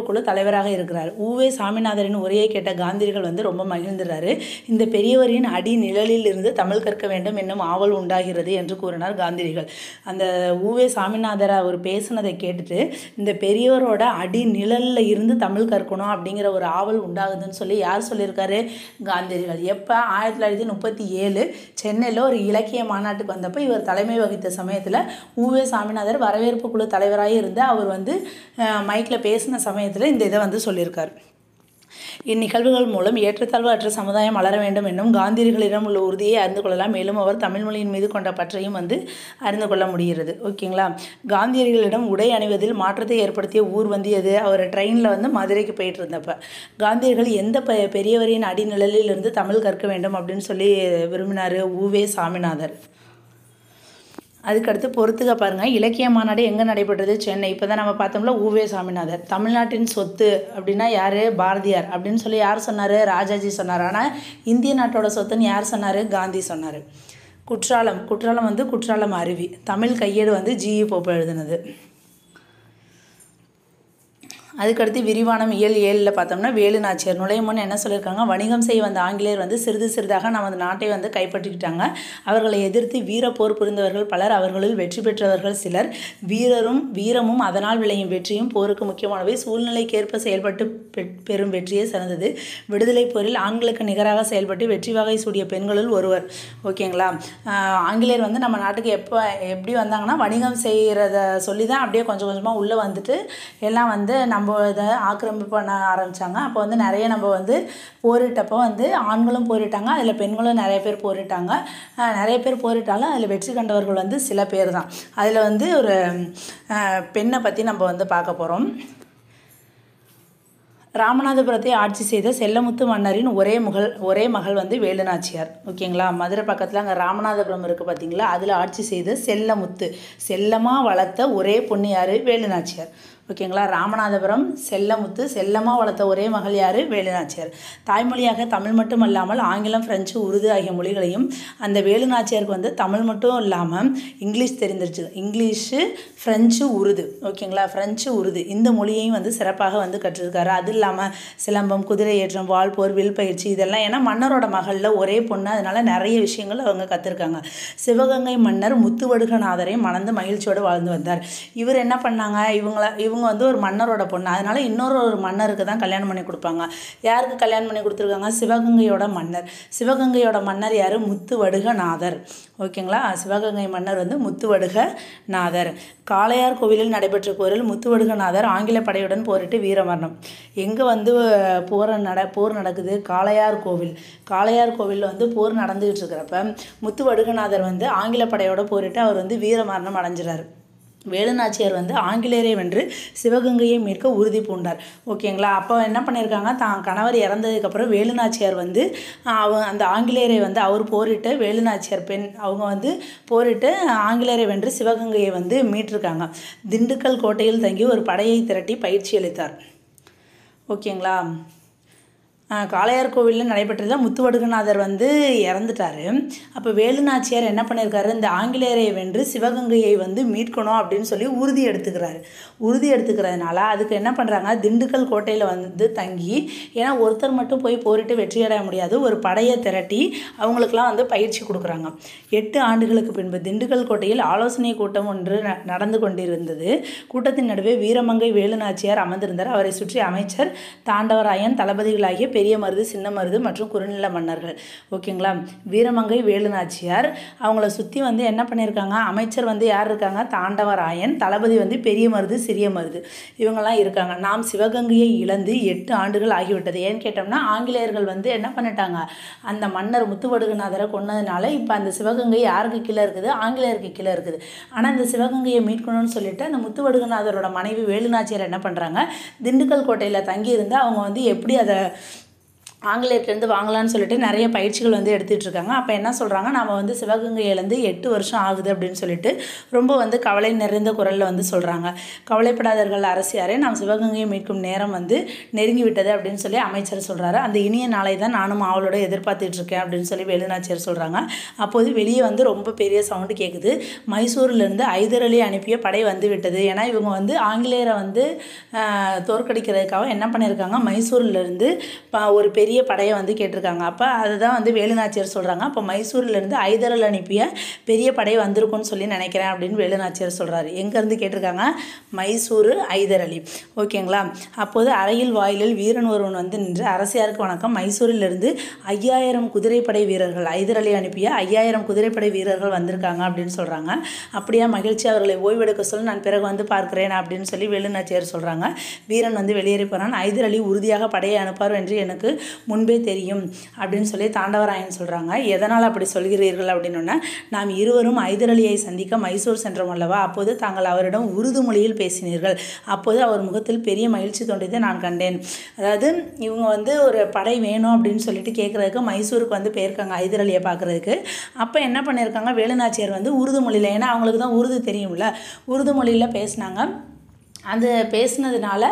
குழு தலைவராக இருக்கிறார். உவே சாமிநாதரின் உரையை கேட்ட காந்தியடிகள் வந்து ரொம்ப மகிழ்ந்துறாரு. இந்த பெரியவரின் அடி நிழலில் இருந்து தமிழ் கற்க வேண்டும் என்னும் ஆவல் உண்டாகிறது என்று கூறினார் காந்தியடிகள். அந்த உவே சாமிநாதர் அவர் பேசுனதை கேட்டுட்டு இந்த பெரியவரோட அடி நிழலில் இருந்து தமிழ் கற்கணும் அப்படிங்கிற ஒரு ஆவல் உண்டாகுதுன்னு சொல்லி யார் சொல்லியிருக்காரு? காந்தியடிகள். எப்போ? 1937 சென்னையில் ஒரு இலக்கிய மாநாட்டுக்கு வந்தப்போ இவர் தலைமை வகித்த சமயத்தில் உவே சாமிநாதர் வரவேற்பு குழு தலைவராக இருந்து அவர் வந்து மைக்கில் பேசின சமயத்தில் இந்த இதை வந்து சொல்லியிருக்கார். இந்நிகழ்வுகள் மூலம் ஏற்றத்தாழ்வு அற்ற சமுதாயம் வளர வேண்டும் என்னும் காந்தியடிகளிடம் உள்ள உறுதியை அறிந்து கொள்ளலாம். மேலும் அவர் தமிழ் மொழியின் மீது கொண்ட பற்றையும் வந்து அறிந்து கொள்ள முடிகிறது. ஓகேங்களா? காந்தியடிகளிடம் உடை அணிவதில் மாற்றத்தை ஏற்படுத்திய ஊர் வந்து எது? அவர் ட்ரெயினில் வந்து மதுரைக்கு போயிட்டு இருந்தப்ப காந்தியடிகள் எந்த பெரியவரின் அடிநிழலில் இருந்து தமிழ் கற்க வேண்டும் அப்படின்னு சொல்லி விரும்பினார்? உவே சாமிநாதர். அதுக்கடுத்து பொறுத்துக்க பாருங்கள். இலக்கிய மாநாடு எங்கே நடைபெற்றது? சென்னை. இப்போ தான் நம்ம பார்த்தோம்ல உவே சாமிநாதர். தமிழ்நாட்டின் சொத்து அப்படின்னா யார்? பாரதியார் அப்படின்னு சொல்லி யார் சொன்னார்? ராஜாஜி சொன்னார். ஆனால் இந்திய நாட்டோட சொத்துன்னு யார் சொன்னார்? காந்தி சொன்னார். குற்றாலம் வந்து குற்றாலம் அருவி. தமிழ் கையேடு வந்து ஜி.இ. போப் எழுதுனது. அதுக்கடுத்து விரிவானம் இயல் 7ல் பார்த்தோம்னா வேலு நாச்சியார். நுழையும் முன் என்ன சொல்லியிருக்காங்க? வணிகம் செய்ய வந்த ஆங்கிலேயர் வந்து சிறிது சிறிதாக நமது நாட்டை வந்து கைப்பற்றிக்கிட்டாங்க. அவர்களை எதிர்த்து வீரப்போர் புரிந்தவர்கள் பலர், அவர்களில் வெற்றி பெற்றவர்கள் சிலர். வீரமும் அதனால் விளையும் வெற்றியும் போருக்கு முக்கியமானவை. சூழ்நிலைக்கேற்ப செயல்பட்டு பெறும் வெற்றியே சிறந்தது. விடுதலை போரில் ஆண்களுக்கு நிகராக செயல்பட்டு வெற்றி வகை சூடிய பெண்களுள் ஒருவர். ஓகேங்களா? ஆங்கிலேயர் வந்து நம்ம நாட்டுக்கு எப்படி வந்தாங்கன்னா வணிகம் செய்கிறத சொல்லி தான் அப்படியே கொஞ்சம் கொஞ்சமாக உள்ளே வந்துட்டு எல்லாம் வந்து நம்ம இதை ஆக்கிரமிப்பு பண்ண ஆரம்பித்தாங்க. அப்போ வந்து நிறைய நம்ம வந்து போரிட்டப்போ வந்து ஆண்களும் போரிட்டாங்க, அதில் பெண்களும் நிறைய பேர் போரிட்டாங்க. நிறைய பேர் போரிட்டாலும் அதில் வெற்றி கண்டவர்கள் வந்து சில பேர் தான். அதில் வந்து ஒரு பெண்ணை பற்றி நம்ம வந்து பார்க்க போகிறோம். ராமநாதபுரத்தை ஆட்சி செய்த செல்லமுத்து மன்னரின் ஒரே மகள் வந்து வேலு நாச்சியார். ஓகேங்களா? மதுரை பக்கத்தில் அங்கே ராமநாதபுரம் இருக்குது பார்த்தீங்களா? அதில் ஆட்சி செய்த செல்லமாக வளர்த்த ஒரே பொண்ணு யார்? வேலு நாச்சியார். ஓகேங்களா? ராமநாதபுரம் செல்லமாக வளர்த்த ஒரே மகள் யார்? வேலு நாச்சியார். தாய்மொழியாக தமிழ் மட்டும் அல்லாமல் ஆங்கிலம், பிரெஞ்சு, உருது ஆகிய மொழிகளையும் அந்த வேலு நாச்சியாருக்கு வந்து தமிழ் மட்டும் இல்லாமல் இங்கிலீஷ் தெரிஞ்சிருச்சு. English, French, Urdu. ஓகேங்களா? ஃப்ரெஞ்சு, உருது இந்த மொழியையும் வந்து சிறப்பாக வந்து கற்றிருக்காரு. அது இல்லாமல் சிலம்பம், குதிரை ஏற்றம், வாள் போர், வில் பயிற்சி இதெல்லாம் ஏன்னா மன்னரோட மகளில் ஒரே பொண்ணு, அதனால் நிறைய விஷயங்கள் அவங்க கற்றுருக்காங்க. சிவகங்கை மன்னர் முத்துவடுகநாதரை மணந்து மகிழ்ச்சியோடு வாழ்ந்து வந்தார். இவர் என்ன பண்ணாங்க? இவங்க வந்து ஒரு மன்னரோட பொண்ணு, அதனால இன்னொரு மன்னருக்கு தான் கல்யாணம் பண்ணி கொடுப்பாங்க. யாருக்கு கல்யாணம் பண்ணி கொடுத்துருக்காங்க? சிவகங்கையோட மன்னர் யார்? முத்துவடுகநாதர். ஓகேங்களா? சிவகங்கை மன்னர் வந்து முத்துவடுகநாதர். காளையார் கோவிலில் நடைபெற்ற போரில் முத்துவடுகநாதர் ஆங்கில படையுடன் போரிட்டு வீரமரணம். எங்கே வந்து போர் நடக்குது? காளையார் கோவில் வந்து போர் நடந்துகிட்டு இருக்கிறப்ப முத்துவடுகநாதர் வந்து ஆங்கில படையோட போரிட்டு அவர் வந்து வீரமரணம் அடைஞ்சிறாரு. வேலு நாச்சியார் வந்து ஆங்கிலேயரை வென்று சிவகங்கையை மீட்க உறுதி பூண்டார். ஓகேங்களா? அப்போ என்ன பண்ணியிருக்காங்க? தான் கணவர் இறந்ததுக்கப்புறம் வேலு நாச்சியார் வந்து அந்த ஆங்கிலேயரை வந்து அவர் போரிட்டு வேலு நாச்சியார் பெண் அவங்க வந்து போரிட்டு ஆங்கிலேயரை வென்று சிவகங்கையை வந்து மீட்டிருக்காங்க. திண்டுக்கல் கோட்டையில் தங்கி ஒரு படையை திரட்டி பயிற்சி அளித்தார். ஓகேங்களா? காளையார் கோவிலில் நடைபெற்றத முத்துவடுகநாதர் வந்து இறந்துட்டார். அப்போ வேலு நாச்சியார் என்ன பண்ணியிருக்காரு? இந்த ஆங்கிலேயரை வென்று சிவகங்கையை வந்து மீட்கணும் அப்படின்னு சொல்லி உறுதி எடுத்துக்கிறதுனால அதுக்கு என்ன பண்ணுறாங்க? திண்டுக்கல் கோட்டையில் வந்து தங்கி, ஏன்னா ஒருத்தர் மட்டும் போய் போரிட்டு வெற்றியடைய முடியாது, ஒரு படையை திரட்டி அவங்களுக்கெல்லாம் வந்து பயிற்சி கொடுக்குறாங்க. 8 ஆண்டுகளுக்கு பின்பு திண்டுக்கல் கோட்டையில் ஆலோசனை கூட்டம் ஒன்று நடந்து கொண்டிருந்தது. கூட்டத்தின் நடுவே வீரமங்கை வேலு நாச்சியார் அமர்ந்திருந்தார். அவரை சுற்றி அமைச்சர், தாண்டவராயன், தளபதிகளாகிய பெரிய மருது, சின்ன மருது மற்றும் குறுநில மன்னர்கள். ஓகேங்களா? வீரமங்கை வேலு நாச்சியார் அவங்கள சுற்றி வந்து என்ன பண்ணியிருக்காங்க? அமைச்சர் வந்து யார் இருக்காங்க? தாண்டவராயன். தளபதி வந்து பெரிய மருது, சிறிய மருது இவங்கெல்லாம் இருக்காங்க. நாம் சிவகங்கையை இழந்து 8 ஆண்டுகள் ஆகிவிட்டது. ஏன்னு கேட்டோம்னா ஆங்கிலேயர்கள் வந்து என்ன பண்ணிட்டாங்க? அந்த மன்னர் முத்துவடுகநாதரை கொன்னதுனால இப்போ அந்த சிவகங்கை யாருக்கு கீழே இருக்குது? ஆங்கிலேயருக்கு கீழே இருக்குது. ஆனால் இந்த சிவகங்கையை மீட்கணும்னு சொல்லிட்டு அந்த முத்துவடுகநாதரோட மனைவி வேலு நாச்சியார் என்ன பண்ணுறாங்க? திண்டுக்கல் கோட்டையில் தங்கி இருந்து அவங்க வந்து எப்படி அதை ஆங்கிலேயர்கிட்டருந்து வாங்கலான்னு சொல்லிட்டு நிறைய பயிற்சிகள் வந்து எடுத்துகிட்டு இருக்காங்க. அப்போ என்ன சொல்கிறாங்க, நம்ம வந்து சிவகங்கையிலேருந்து 8 வருஷம் ஆகுது அப்படின்னு சொல்லிட்டு ரொம்ப வந்து கவலை நிறைந்த குரலில் வந்து சொல்கிறாங்க. கவலைப்படாதீர்கள் அரசியாரே, நாம் சிவகங்கையை மீட்கும் நேரம் வந்து நெருங்கி விட்டது அப்படின்னு சொல்லி அமைச்சர் சொல்கிறாரு. அந்த இனிய நாளை தான் நானும் அவளோட எதிர்பார்த்துட்டு இருக்கேன் அப்படின்னு சொல்லி வேலுநாச்சியார் சொல்கிறாங்க. அப்போது வெளியே வந்து ரொம்ப பெரிய சவுண்டு கேட்குது. மைசூரிலிருந்து ஐதர் அலி அனுப்பிய படை வந்து விட்டது. ஏன்னா இவங்க வந்து ஆங்கிலேயரை வந்து தோற்கடிக்கிறதுக்காக என்ன பண்ணியிருக்காங்க, மைசூரிலிருந்து ஒரு பெரிய படையை வந்து கேட்டிருக்காங்க. அப்போ அதுதான் வந்து வேலுநாச்சியார் சொல்கிறாங்க. அப்போ மைசூரிலிருந்து ஐதர் அலி அனுப்பிய பெரிய படை வந்திருக்கும்னு சொல்லி நினைக்கிறேன் அப்படின்னு வேலுநாச்சியார் சொல்கிறாரு. எங்கேருந்து கேட்டிருக்காங்க, மைசூரு ஐதர் அலி. ஓகேங்களா. அப்போது அறையில் வாயிலில் வீரன் ஒருவன் வந்து நின்று, அரசியாருக்கு வணக்கம், மைசூரிலிருந்து 5000 குதிரைப்படை வீரர்கள், ஐதர் அலி அனுப்பிய 5000 குதிரைப்படை வீரர்கள் வந்திருக்காங்க அப்படின்னு சொல்கிறாங்க. அப்படியே மகிழ்ச்சி, அவர்களை ஓய்வெடுக்க சொல்லி நான் பிறகு வந்து பார்க்கிறேன் அப்படின்னு சொல்லி வேலுநாச்சியார் சொல்கிறாங்க. வீரன் வந்து வெளியேறி போகிறான். ஐதர் அலி உறுதியாக படையை அனுப்பார் என்று எனக்கு முன்பே தெரியும் அப்படின்னு சொல்லி தாண்டவராயன் சொல்கிறாங்க. எதனால் அப்படி சொல்கிறீர்கள் அப்படின்னா, நாம் இருவரும் ஐதர் அலியை சந்திக்க மைசூர் சென்றோம் அல்லவா, அப்போது தாங்கள் அவரிடம் உருது மொழியில் பேசினீர்கள். அப்போது அவர் முகத்தில் பெரிய மகிழ்ச்சி தோன்றியதை நான் கண்டேன். அதாவது இவங்க வந்து ஒரு படை வேணும் அப்படின்னு சொல்லிட்டு கேட்குறதுக்கு மைசூருக்கு வந்து போயிருக்காங்க ஐதர் அலியை பார்க்குறதுக்கு. அப்போ என்ன பண்ணியிருக்காங்க, வேலுநாச்சியார் வந்து உருது மொழியில், ஏன்னா அவங்களுக்கு தான் உருது தெரியும்ல, உருது மொழியில் பேசினாங்க. அது பேசுனதுனால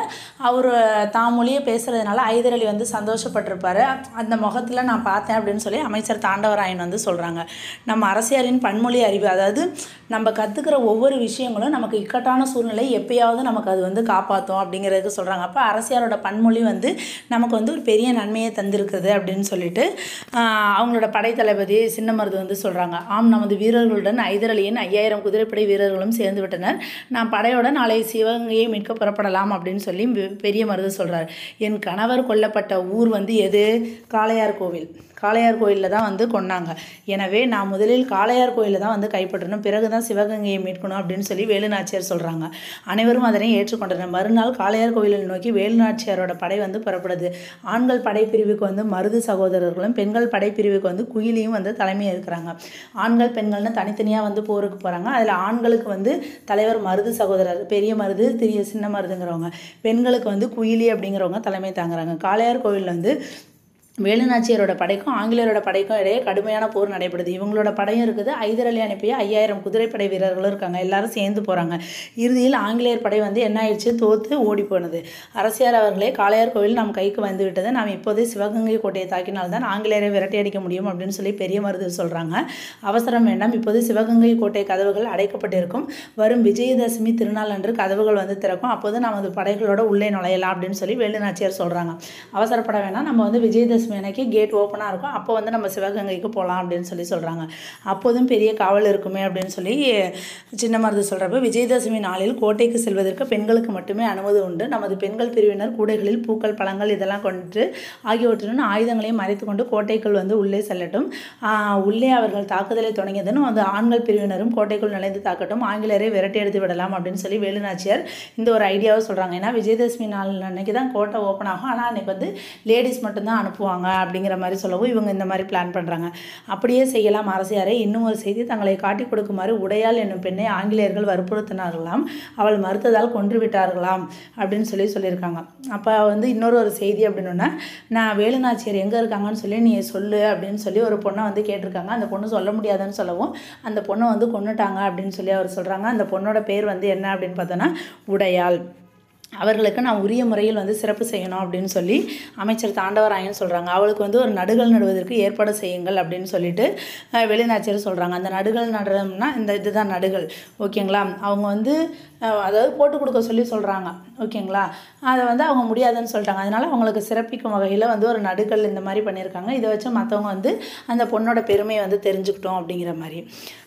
அவர் தான் மொழியை பேசுகிறதுனால ஐதர் அலி வந்து சந்தோஷப்பட்டிருப்பார். அந்த முகத்தில் நான் பார்த்தேன் அப்படின்னு சொல்லி அமைச்சர் தாண்டவராயன் வந்து சொல்கிறாங்க. நம்ம அரசியாரின் பன்மொழி அறிவு, அதாவது நம்ம கற்றுக்கிற ஒவ்வொரு விஷயங்களும் நமக்கு இக்கட்டான சூழ்நிலை எப்பயாவது நமக்கு அது வந்து காப்பாற்றும் அப்படிங்கிறதுக்கு சொல்கிறாங்க. அப்போ அரசியாரோட பன்மொழி வந்து நமக்கு வந்து ஒரு பெரிய நன்மையை தந்திருக்குது அப்படின்னு சொல்லிட்டு அவங்களோட படைத்தளபதி சின்னமருது வந்து சொல்கிறாங்க. ஆம், நமது வீரர்களுடன் ஐதர் அலியின் 5000 குதிரைப்படை வீரர்களும் சேர்ந்து விட்டனர். நான் படையோட நாளை சிவகங்கை மீட்க புறப்படலாம் அப்படின்னு சொல்லி பெரிய மருது சொல்கிறார். என் கணவர் கொல்லப்பட்ட ஊர் வந்து எது, காளையார் கோவில். காளையார் கோயிலில் தான் வந்து கொன்னாங்க. எனவே நான் முதலில் காளையார் கோயிலில் தான் வந்து கைப்பற்றணும், பிறகு தான் சிவகங்கையை மீட்கணும் அப்படின்னு சொல்லி வேலுநாச்சியார் சொல்கிறாங்க. அனைவரும் அதனை ஏற்றுக்கொண்டனர். மறுநாள் காளையார் கோயிலை நோக்கி வேலுநாச்சியாரோட படை வந்து புறப்படுது. ஆண்கள் படைப்பிரிவுக்கு வந்து மருது சகோதரர்களும், பெண்கள் படைப்பிரிவுக்கு வந்து குயிலியும் வந்து தலைமையாக இருக்கிறாங்க. ஆண்கள் பெண்கள்னு தனித்தனியாக வந்து போருக்கு போகிறாங்க. அதில் ஆண்களுக்கு வந்து தலைவர் மருது சகோதரர், பெரிய மருது, சின்ன மருதுங்கிறவங்க. பெண்களுக்கு வந்து குயிலி அப்படிங்கிறவங்க தலைமை தாங்குறாங்க. காளையார் கோவிலில் வந்து வேலுநாச்சியாரோட படைக்கும் ஆங்கிலேயரோட படைக்கும் இடையே கடுமையான போர் நடைபெறுது. இவங்களோட படையும் இருக்குது, ஐதர் அலி அனுப்பிய 5000 குதிரைப்படை வீரர்களும் இருக்காங்க. எல்லாரும் சேர்ந்து போகிறாங்க. இறுதியில் ஆங்கிலேயர் படை வந்து என்ன ஆயிடுச்சு, தோற்று ஓடி போனது. அரசியார் அவர்களே, காளையார் கோவில் நம் கைக்கு வந்து விட்டது. நாம் இப்போதே சிவகங்கை கோட்டையை தாக்கினால்தான் ஆங்கிலேயரை விரட்டி அடிக்க முடியும் அப்படின்னு சொல்லி பெரிய மருது சொல்கிறாங்க. அவசரம் வேண்டாம், இப்போது சிவகங்கை கோட்டை கதவுகள் அடைக்கப்பட்டிருக்கும். வரும் விஜயதசமி திருநாள் அன்று கதவுகள் வந்து திறக்கும். அப்போது நமது படைகளோட உள்ளே நுழையலாம் அப்படின்னு சொல்லி வேலுநாச்சியார் சொல்கிறாங்க. அவசரப்பட வேணாம், நம்ம வந்து விஜயதசமி அன்னைக்கு கேட் ஓப்பனாக இருக்கும், அப்போ வந்து நம்ம சிவகங்கைக்கு போகலாம் அப்படின்னு சொல்லி சொல்கிறாங்க. அப்போதும் பெரிய காவல் இருக்குமே அப்படின்னு சொல்லி சின்ன மருது சொல்கிறப்ப, விஜயதசமி நாளில் கோட்டைக்கு செல்வதற்கு பெண்களுக்கு மட்டுமே அனுமதி உண்டு. நமது பெண்கள் பிரிவினர் கூடைகளில் பூக்கள், பழங்கள் இதெல்லாம் கொண்டு ஆகியவற்றுடன் ஆயுதங்களையும் மறைத்து கொண்டு கோட்டைக்குள் வந்து உள்ளே செல்லட்டும். உள்ளே அவர்கள் தாக்குதலை தொடங்கியதுன்னு அந்த ஆண்கள் பிரிவினரும் கோட்டைக்குள் நுழைந்து தாக்கட்டும், ஆங்கிலேயரை விரட்டி எடுத்து விடலாம் அப்படின்னு சொல்லி வேலுநாச்சியார் இந்த ஒரு ஐடியாவை சொல்கிறாங்க. ஏன்னா விஜயதசமி நாள் அன்னைக்கு தான் கோட்டை ஓப்பன் ஆகும், ஆனால் அன்றைக்கி வந்து லேடிஸ் மட்டும்தான் அனுப்புவாங்க அப்படிங்கிற மாதிரி சொல்லவும் இவங்க இந்த மாதிரி பிளான் பண்ணுறாங்க. அப்படியே செய்யலாம் அரசியாரே. இன்னும் ஒரு செய்தி, தங்களை காட்டி கொடுக்குமாறு உடையாள் என்னும் பெண்ணை ஆங்கிலேயர்கள் வற்புறுத்தினார்களாம். அவள் மறுத்ததால் கொன்று விட்டார்களாம் அப்படின்னு சொல்லியிருக்காங்க. அப்போ வந்து இன்னொரு செய்தி அப்படின்னா, நான் வேலுநாச்சியார் எங்கே இருக்காங்கன்னு சொல்லி நீ சொல்லு அப்படின்னு சொல்லி ஒரு பொண்ணை வந்து கேட்டிருக்காங்க. அந்த பொண்ணு சொல்ல முடியாதுன்னு சொல்லவும் அந்த பொண்ணை வந்து கொன்னுட்டாங்க அப்படின்னு சொல்லி அவர் சொல்கிறாங்க. அந்த பொண்ணோட பேர் வந்து என்ன அப்படின்னு பார்த்தோன்னா உடையாள். அவர்களுக்கு நான் உரிய முறையில் வந்து சிறப்பு செய்யணும் அப்படின்னு சொல்லி அமைச்சர் தாண்டவராயன் சொல்கிறாங்க. அவளுக்கு வந்து ஒரு நடுகள் நடுவதற்கு ஏற்பாடு செய்யுங்கள் அப்படின்னு சொல்லிட்டு வேலுநாச்சியார் சொல்கிறாங்க. அந்த நடுகள் நடுறோம்னா இதுதான் நடுகள். ஓகேங்களா. அவங்க வந்து அதாவது போட்டு கொடுக்க சொல்கிறாங்க. ஓகேங்களா. அதை வந்து அவங்க முடியாதுன்னு சொல்லிட்டாங்க. அதனால் அவங்களுக்கு சிறப்பிக்கும் வகையில் வந்து ஒரு நடுகள் இந்த மாதிரி பண்ணியிருக்காங்க. இதை வச்சு மற்றவங்க வந்து அந்த பொண்ணோட பெருமையை வந்து தெரிஞ்சுக்கிட்டோம் அப்படிங்கிற மாதிரி.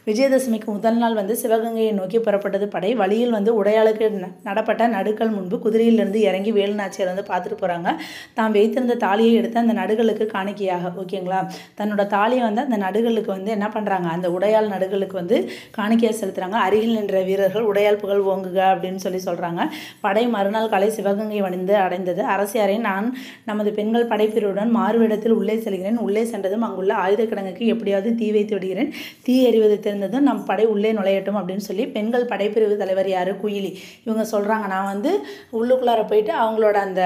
விஜயதசமிக்கு முதல் நாள் வந்து சிவகங்கையை நோக்கி புறப்பட்டது படை. வழியில் வந்து உடையாளுக்கு நடப்பட்ட நடுக்கள் முன்பு குதிரையிலிருந்து இறங்கி வேலுநாச்சியார் வந்து பார்த்துட்டு போகிறாங்க. தான் வைத்திருந்த தாலியை எடுத்து அந்த நடுகளுக்கு காணிக்கையாக, ஓகேங்களா, தன்னோட தாலியை வந்து அந்த நடுகளுக்கு வந்து என்ன பண்ணுறாங்க, அந்த உடையாள் நடுகளுக்கு வந்து காணிக்கையாக செலுத்துகிறாங்க. அருகில் நின்ற வீரர்கள் உடையாள் புகழ் ஓங்குக அப்படின்னு சொல்கிறாங்க. படை மறுநாள் காலை சிவகங்கை அடைந்தது. அரசியாரை, நான் நமது பெண்கள் படைப்பிரிவுடன் மாறுவிடத்தில் உள்ளே செல்கிறேன். உள்ளே சென்றதும் அங்குள்ள ஆயுத கிடங்குக்கு எப்படியாவது தீ வைத்து விடுகிறேன். தீ எறிவது தெரிந்ததும் நம் படை உள்ளே நுழையட்டும் அப்படின்னு சொல்லி பெண்கள் படைப்பிரிவு தலைவர் யார், குயிலி, இவங்க சொல்கிறாங்க. நான் வந்து உள்ளுக்குள்ளார போயிட்டு அவங்களோட அந்த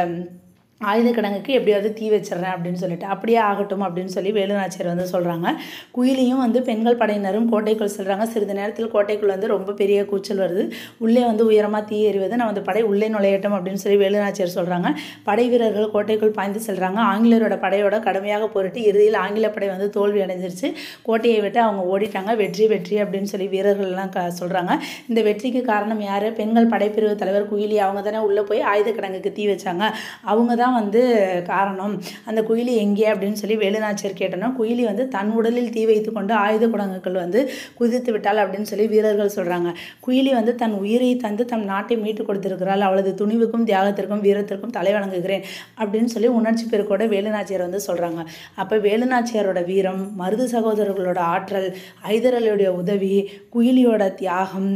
ஆயுத கிடங்குக்கு எப்படியாவது தீ வச்சிடுறேன் அப்படின்னு சொல்லிட்டு, அப்படியே ஆகட்டும் அப்படின்னு சொல்லி வேலுநாச்சியார் வந்து சொல்கிறாங்க. குயிலியும் வந்து பெண்கள் படையினரும் கோட்டைக்குள் செல்கிறாங்க. சிறிது நேரத்தில் கோட்டைக்குள் வந்து ரொம்ப பெரிய கூச்சல் வருது. உள்ளே வந்து உயரமாக தீ எறிவது, நமது படை உள்ளே நுழையட்டும் அப்படின்னு சொல்லி வேலுநாச்சியார் சொல்கிறாங்க. படை வீரர்கள் கோட்டைக்குள் பாய்ந்து செல்கிறாங்க. ஆங்கிலேயரோட படையோட கடுமையாக போரிட்டு இறுதியில் ஆங்கில படை வந்து தோல்வி அடைஞ்சிருச்சு. கோட்டையை விட்டு அவங்க ஓடிட்டாங்க. வெற்றி வெற்றி அப்படின்னு சொல்லி வீரர்கள்லாம் சொல்கிறாங்க. இந்த வெற்றிக்கு காரணம் யார்? பெண்கள் படைப்பிரிவு தலைவர் குயிலி. அவங்க தானே உள்ளே போய் ஆயுத கிடங்குக்கு தீ வச்சாங்க. அவங்க தான் வந்து காரணம். அந்த குயிலி எங்கே அப்படின்னு சொல்லி வேலுநாச்சியார் கேட்டோன்னா, குயிலி வந்து தன் உடலில் தீ வைத்து கொண்டு ஆயுத குடங்குகள் வந்து குதித்து விட்டாள் அப்படின்னு சொல்லி வீரர்கள் சொல்கிறாங்க. குயிலி வந்து தன் உயிரை தந்து தம் நாட்டை மீட்டு கொடுத்திருக்கிறாள். அவளது துணிவுக்கும் தியாகத்திற்கும் வீரத்திற்கும் தலை வணங்குகிறேன் அப்படின்னு சொல்லி உணர்ச்சி பெருக்கோட வேலுநாச்சியார் வந்து சொல்கிறாங்க. அப்போ வேலுநாச்சியாரோட வீரம், மருது சகோதரர்களோட ஆற்றல், ஹைதர் அலியோடைய உதவி, குயிலியோட தியாகம்,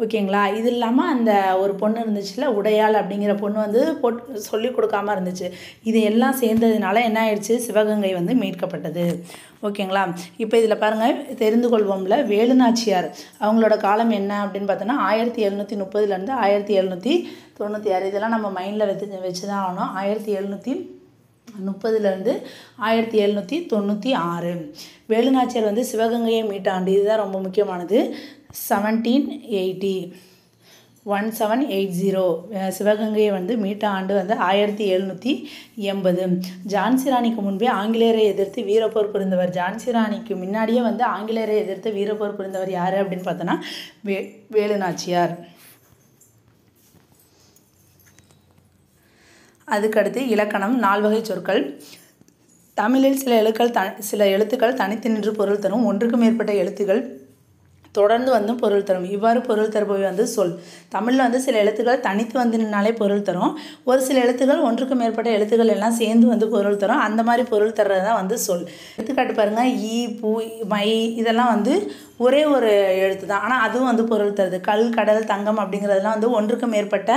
ஓகேங்களா, இது இல்லாமல் அந்த ஒரு பொண்ணு இருந்துச்சுல உடையாள் அப்படிங்கிற பொண்ணு வந்து சொல்லி கொடுக்காம இருந்துச்சு. இது எல்லாம் சேர்ந்ததுனால என்ன ஆயிடுச்சு? சிவகங்கை வந்து மீட்கப்பட்டது. ஓகேங்களா. இப்போ இதில் பாருங்கள், தெரிந்து கொள்வோம்ல, வேலுநாச்சியார் அவங்களோட காலம் என்ன அப்படின்னு பார்த்தோன்னா 1730 1796. இதெல்லாம் நம்ம மைண்டில் வச்சு தான் ஆகணும். 1730 1796. வேலுநாச்சியார் வந்து சிவகங்கையை மீட்ட ஆண்டு, இதுதான் ரொம்ப முக்கியமானது. 1780. சிவகங்கையை வந்து மீட்ட ஆண்டு வந்து 1780. ஜான்சி ராணிக்கு முன்பே ஆங்கிலேயரை எதிர்த்து வீரப்போர் புரிந்தவர். ஜான்சி ராணிக்கு முன்னாடியே வந்து ஆங்கிலேயரை எதிர்த்து வீரப்போர் புரிந்தவர் யார் அப்படின்னு பார்த்தோன்னா வேலுநாச்சியார். அதுக்கடுத்து இலக்கணம், 4 வகை சொற்கள். தமிழில் சில எழுத்துக்கள் தனித்து நின்று பொருள் தரும். ஒன்றுக்கு மேற்பட்ட எழுத்துக்கள் தொடர்ந்து வந்து பொருள் தரும். இவ்வாறு பொருள் தருபவை வந்து சொல். தமிழில் வந்து சில எழுத்துக்கள் தனித்து வந்து நின்னாலே பொருள் தரும். ஒரு சில எழுத்துக்கள் ஒன்றுக்கு மேற்பட்ட எழுத்துக்கள் எல்லாம் சேர்ந்து வந்து பொருள் தரும். அந்த மாதிரி பொருள் தர்றது தான் வந்து சொல். எடுத்துக்காட்டு பாருங்கள், ஈ, பூ, மை, இதெல்லாம் வந்து ஒரே ஒரு எழுத்து தான், ஆனால் அதுவும் வந்து பொருள் தருது. கல், கடல், தங்கம் அப்படிங்கிறதுலாம் வந்து ஒன்றுக்கு மேற்பட்ட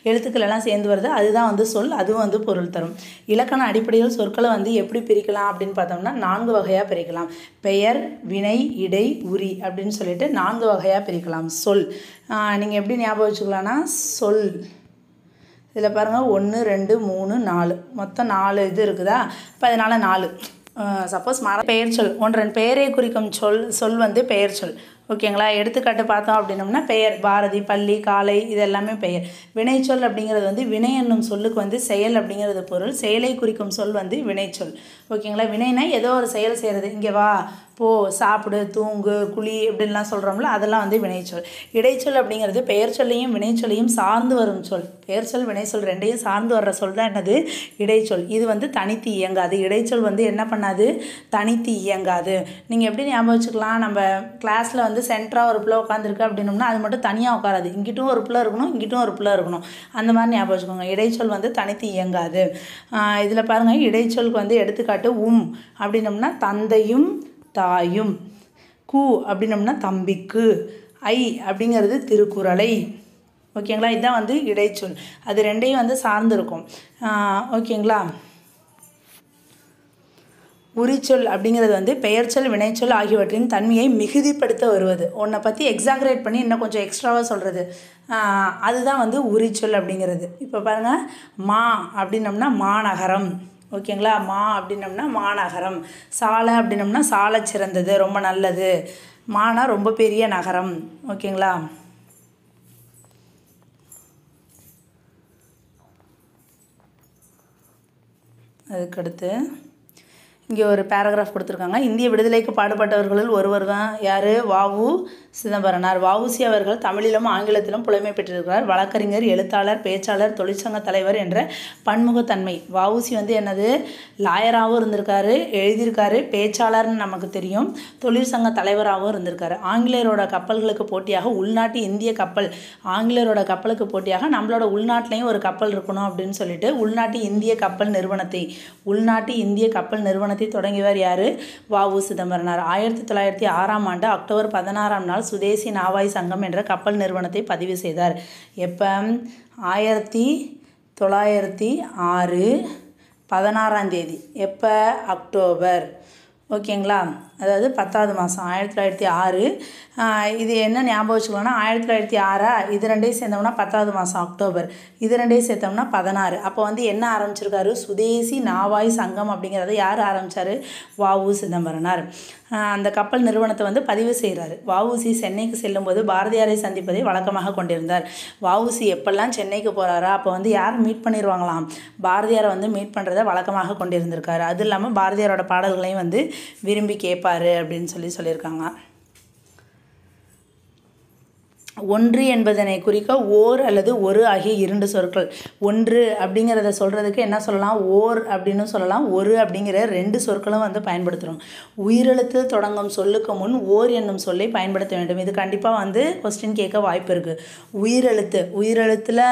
எழுத்துக்கள் எல்லாம் சேர்ந்து வருது. அதுதான் வந்து சொல், அதுவும் வந்து பொருள் தரும். இலக்கண அடிப்படையில் சொற்களை வந்து எப்படி பிரிக்கலாம் அப்படின்னு பார்த்தோம்னா 4 வகையாக பிரிக்கலாம். பெயர், வினை, இடை, உரி அப்படின்னு சொல்லிட்டு 4 வகையாக பிரிக்கலாம். சொல் நீங்கள் எப்படி ஞாபகம் வச்சுக்கலாம்னா, சொல் இதில் பாருங்கள் 1 2 3 4 மொத்தம் 4 இது இருக்குதா. இப்போ அதனால் 4. சப்போஸ் பெயர் சொல் 1 2 பெயரை குறிக்கும் சொல் வந்து பெயர் சொல். ஓகேங்களா. எடுத்துக்காட்டு பார்த்தோம் அப்படின்னோம்னா பெயர், பாரதி, பள்ளி, காலை, இது எல்லாமே பெயர். வினைச்சொல் அப்படிங்கிறது வந்து வினை என்னும் சொல்லுக்கு வந்து செயல் அப்படிங்கிறது பொருள். செயலை குறிக்கும் சொல் வந்து வினைச்சொல். ஓகேங்களா. வினைனா ஏதோ ஒரு செயல் செய்கிறது. இங்கே வா, போ, சாப்பிடு, தூங்கு, குழி இப்படின்லாம் சொல்கிறோம்ல, அதெல்லாம் வந்து வினைச்சொல். இடைச்சொல் அப்படிங்கிறது பெயர் சொல்லையும் வினைச்சொல்லையும் சார்ந்து வரும் சொல். பெயர் சொல், வினைச்சொல் ரெண்டையும் சார்ந்து வர்ற சொல் தான் என்னது? இடைச்சொல். இது வந்து தனித்து இயங்காது. இடைச்சொல் வந்து என்ன பண்ணாது? தனித்து இயங்காது. நீங்கள் எப்படி ஞாபகம் வச்சுக்கலாம், நம்ம கிளாஸில் வந்து சென்டராக ஒரு பிள்ளை உட்காந்துருக்கு அப்படின்னோம்னா அது மட்டும் தனியாக உட்காராது. இங்கிட்டும் ஒரு பிள்ளை இருக்கணும், இங்கிட்டும் ஒரு பிள்ளை இருக்கணும். அந்த மாதிரி ஞாபகம் வச்சுக்கோங்க. இடைச்சொல் வந்து தனித்து இயங்காது. இதில் பாருங்கள், இடைச்சொலுக்கு வந்து எடுத்துக்காட்டு அப்படின்னோம்னா தந்தையும் தாயும். கு அப்படின்னோம்னா தம்பிக்கு. ஐ அப்படிங்கிறது திருக்குறளை. ஓகேங்களா. இதுதான் வந்து இடைச்சொல். அது ரெண்டையும் வந்து சார்ந்திருக்கும். ஓகேங்களா. உரிச்சொல் அப்படிங்கிறது வந்து பெயர்ச்சொல், வினைச்சொல் ஆகியவற்றின் தன்மையை மிகுதிப்படுத்த வருவது. ஒன்றை பற்றி எக்ஸாகரேட் பண்ணி இன்னும் கொஞ்சம் எக்ஸ்ட்ராவாக சொல்கிறது, அதுதான் வந்து உரிச்சொல் அப்படிங்கிறது. இப்போ பாருங்கள், மா அப்படின்னோம்னா மாநகரம். ஓகேங்களா. மா அப்படின்னோம்னா மாநகரம். சாலை அப்படின்னோம்னா சாலை சிறந்தது, ரொம்ப நல்லது. மானா ரொம்ப பெரிய நகரம். ஓகேங்களா. அதுக்கடுத்து இங்கே ஒரு பேராகிராஃப் கொடுத்துருக்காங்க. இந்திய விடுதலைக்கு பாடுபட்டவர்களில் ஒருவர் தான் யார்? வ.உ. சிதம்பரனார். வ.உ.சி. அவர்கள் தமிழிலும் ஆங்கிலத்திலும் புலமை பெற்றிருக்கிறார். வழக்கறிஞர், எழுத்தாளர், பேச்சாளர், தொழிற்சங்க தலைவர் என்ற பன்முகத்தன்மை. வ.உ.சி. வந்து என்னது? லாயராகவும் இருந்திருக்காரு, எழுதியிருக்காரு, பேச்சாளர்னு நமக்கு தெரியும், தொழிற்சங்க தலைவராகவும் இருந்திருக்காரு. ஆங்கிலேயரோட கப்பல்களுக்கு போட்டியாக உள்நாட்டு இந்திய கப்பல், ஆங்கிலேயரோட கப்பலுக்கு போட்டியாக நம்மளோட உள்நாட்டிலையும் ஒரு கப்பல் இருக்கணும் அப்படின்னு சொல்லிட்டு உள்நாட்டு இந்திய கப்பல் நிறுவனத்தை தொடங்கியவர் யார்? வ.உ. சிதம்பரனார். 1906 ஆண்டு அக்டோபர் 16 நாள் சுதேசி நாவாய் சங்கம் என்ற கப்பல் நிறுவனத்தை பதிவு செய்தார். எப்போ? 1906 16 எப்போ? அக்டோபர். ஓகேங்களா. அதாவது 10வது மாதம் 1906. இது என்ன ஞாபகம் வச்சுக்கலாம்னா 1906 இது ரெண்டையும் சேர்த்தோம்னா 10வது மாதம் அக்டோபர், இது ரெண்டையும் சேர்த்தோம்னா 16. அப்போ வந்து என்ன ஆரம்பிச்சிருக்காரு, சுதேசி நாவாய் சங்கம் அப்படிங்கிறத யார் ஆரம்பித்தார், வ.உ. சிதம்பரனார். அந்த கப்பல் நிறுவனத்தை வந்து பதிவு செய்கிறாரு. வ.உ.சி. சென்னைக்கு செல்லும்போது பாரதியாரை சந்திப்பதை வழக்கமாக கொண்டிருந்தார். வ.உ.சி. எப்பெல்லாம் சென்னைக்கு போகிறாரா அப்போ வந்து யார் மீட் பண்ணிடுவாங்களாம், பாரதியாரை வந்து மீட் பண்ணுறதை வழக்கமாக கொண்டிருந்திருக்காரு. அது இல்லாமல் பாரதியாரோட பாடல்களையும் வந்து விரும்பி கேட்பார் அப்படின்னு சொல்லியிருக்காங்க. ஒன்று என்பதனை குறிக்க ஓர் அல்லது ஒரு ஆகிய 2 சொற்கள். ஒன்று அப்படிங்கிறத சொல்கிறதுக்கு என்ன சொல்லலாம், ஓர் அப்படின்னு சொல்லலாம். ஒரு அப்படிங்கிற 2 சொற்களும் வந்து பயன்படுத்துகிறோம். உயிரெழுத்தில் தொடங்கும் சொல்லுக்கு முன் ஓர் என்னும் சொல்லை பயன்படுத்த வேண்டும். இது கண்டிப்பாக வந்து கொஸ்டின் கேட்க வாய்ப்பு இருக்குது. உயிரெழுத்தில்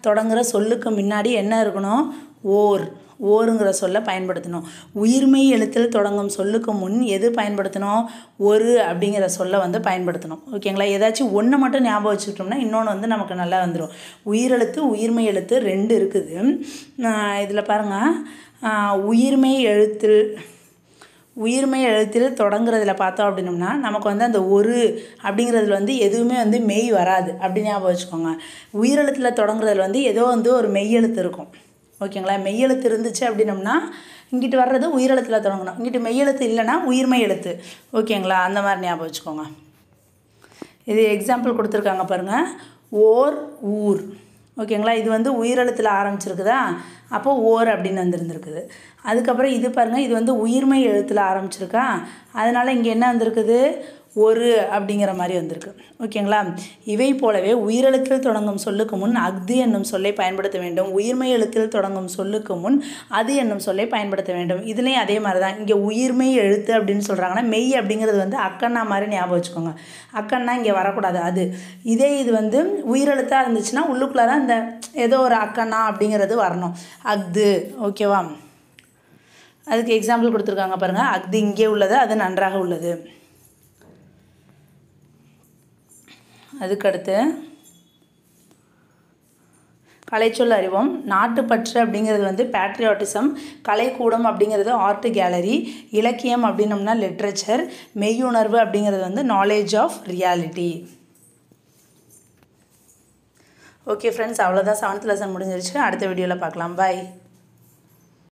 தொடங்குகிற சொல்லுக்கு முன்னாடி என்ன இருக்கணும், ஓருங்கிற சொல்லை பயன்படுத்தணும். உயிர்மெய் எழுத்தில் தொடங்கும் சொல்லுக்கு முன் எது பயன்படுத்தணும், ஒரு அப்படிங்கிற சொல்லை வந்து பயன்படுத்தணும். ஓகேங்களா. ஏதாச்சும் ஒன்று மட்டும் ஞாபகம் வச்சுக்கிட்டோம்னா இன்னொன்று வந்து நமக்கு நல்லா வந்துடும். உயிரெழுத்து உயிர்மெய் எழுத்து 2 இருக்குது. இதில் பாருங்கள், உயிர்மெய் எழுத்தில் தொடங்குறதுல பார்த்தோம் அப்படின்னோம்னா நமக்கு வந்து அந்த ஒரு அப்படிங்கிறதுல வந்து எதுவுமே வந்து மெய் வராது அப்படின்னு ஞாபகம் வச்சுக்கோங்க. உயிரெழுத்தில் தொடங்குறதுல வந்து ஏதோ வந்து ஒரு மெய்யெழுத்து இருக்கும். ஓகேங்களா. மெய்யெழுத்து இருந்துச்சு அப்படின்னோம்னா இங்கிட்டு வர்றது உயிரெழுத்தில் தொடங்கணும், இங்கிட்டு மெய்யெழுத்து இல்லைன்னா உயிர்மெய் எழுத்து. ஓகேங்களா. அந்த மாதிரி ஞாபகம் வச்சுக்கோங்க. இது எக்ஸாம்பிள் கொடுத்துருக்காங்க பாருங்கள், ஓர் ஊர். ஓகேங்களா. இது வந்து உயிரெழுத்தில் ஆரம்பிச்சிருக்குதா, அப்போ ஓர் அப்படின்னு வந்துருந்துருக்குது. அதுக்கப்புறம் இது பாருங்கள், இது வந்து உயிர்மெய் எழுத்தில் ஆரம்பிச்சிருக்கா, அதனால் இங்கே என்ன வந்திருக்குது, ஒரு அப்படிங்கிற மாதிரி வந்திருக்கு. ஓகேங்களா. இவை போலவே உயிரெழுத்தில் தொடங்கும் சொல்லுக்கு முன் அஃது என்னும் சொல்லை பயன்படுத்த வேண்டும். உயிர்மெய் எழுத்தில் தொடங்கும் சொல்லுக்கு முன் அது என்னும் சொல்லை பயன்படுத்த வேண்டும். இதுலேயும் அதே மாதிரி தான். இங்கே உயிர்மெய் எழுத்து அப்படின்னு சொல்கிறாங்கன்னா மெய் அப்படிங்கிறது வந்து அக்கண்ணா மாதிரி ஞாபகம் வச்சுக்கோங்க. அக்கண்ணா இங்கே வரக்கூடாது. அது இது வந்து உயிரெழுத்தாக இருந்துச்சுன்னா உள்ளுக்குள்ளார இந்த ஏதோ ஒரு அக்கண்ணா அப்படிங்கிறது வரணும், அஃது. ஓகேவா. அதுக்கு எக்ஸாம்பிள் கொடுத்துருக்காங்க பாருங்கள், அஃது இங்கே உள்ளது, அது நன்றாக உள்ளது. அதுக்கடுத்து கலைச்சொல் அறிவோம். நாட்டுப்பற்று அப்படிங்கிறது வந்து பேட்ரியாட்டிசம், கலைக்கூடம் அப்படிங்கிறது ஆர்ட் கேலரி, இலக்கியம் அப்படின்னம்னா லிட்ரேச்சர், மெய்யுணர்வு அப்படிங்கிறது வந்து knowledge of reality. Okay friends, அவ்வளோதான். 7th லெசன் முடிஞ்சிருச்சு. அடுத்த வீடியோவில் பார்க்கலாம். பாய்.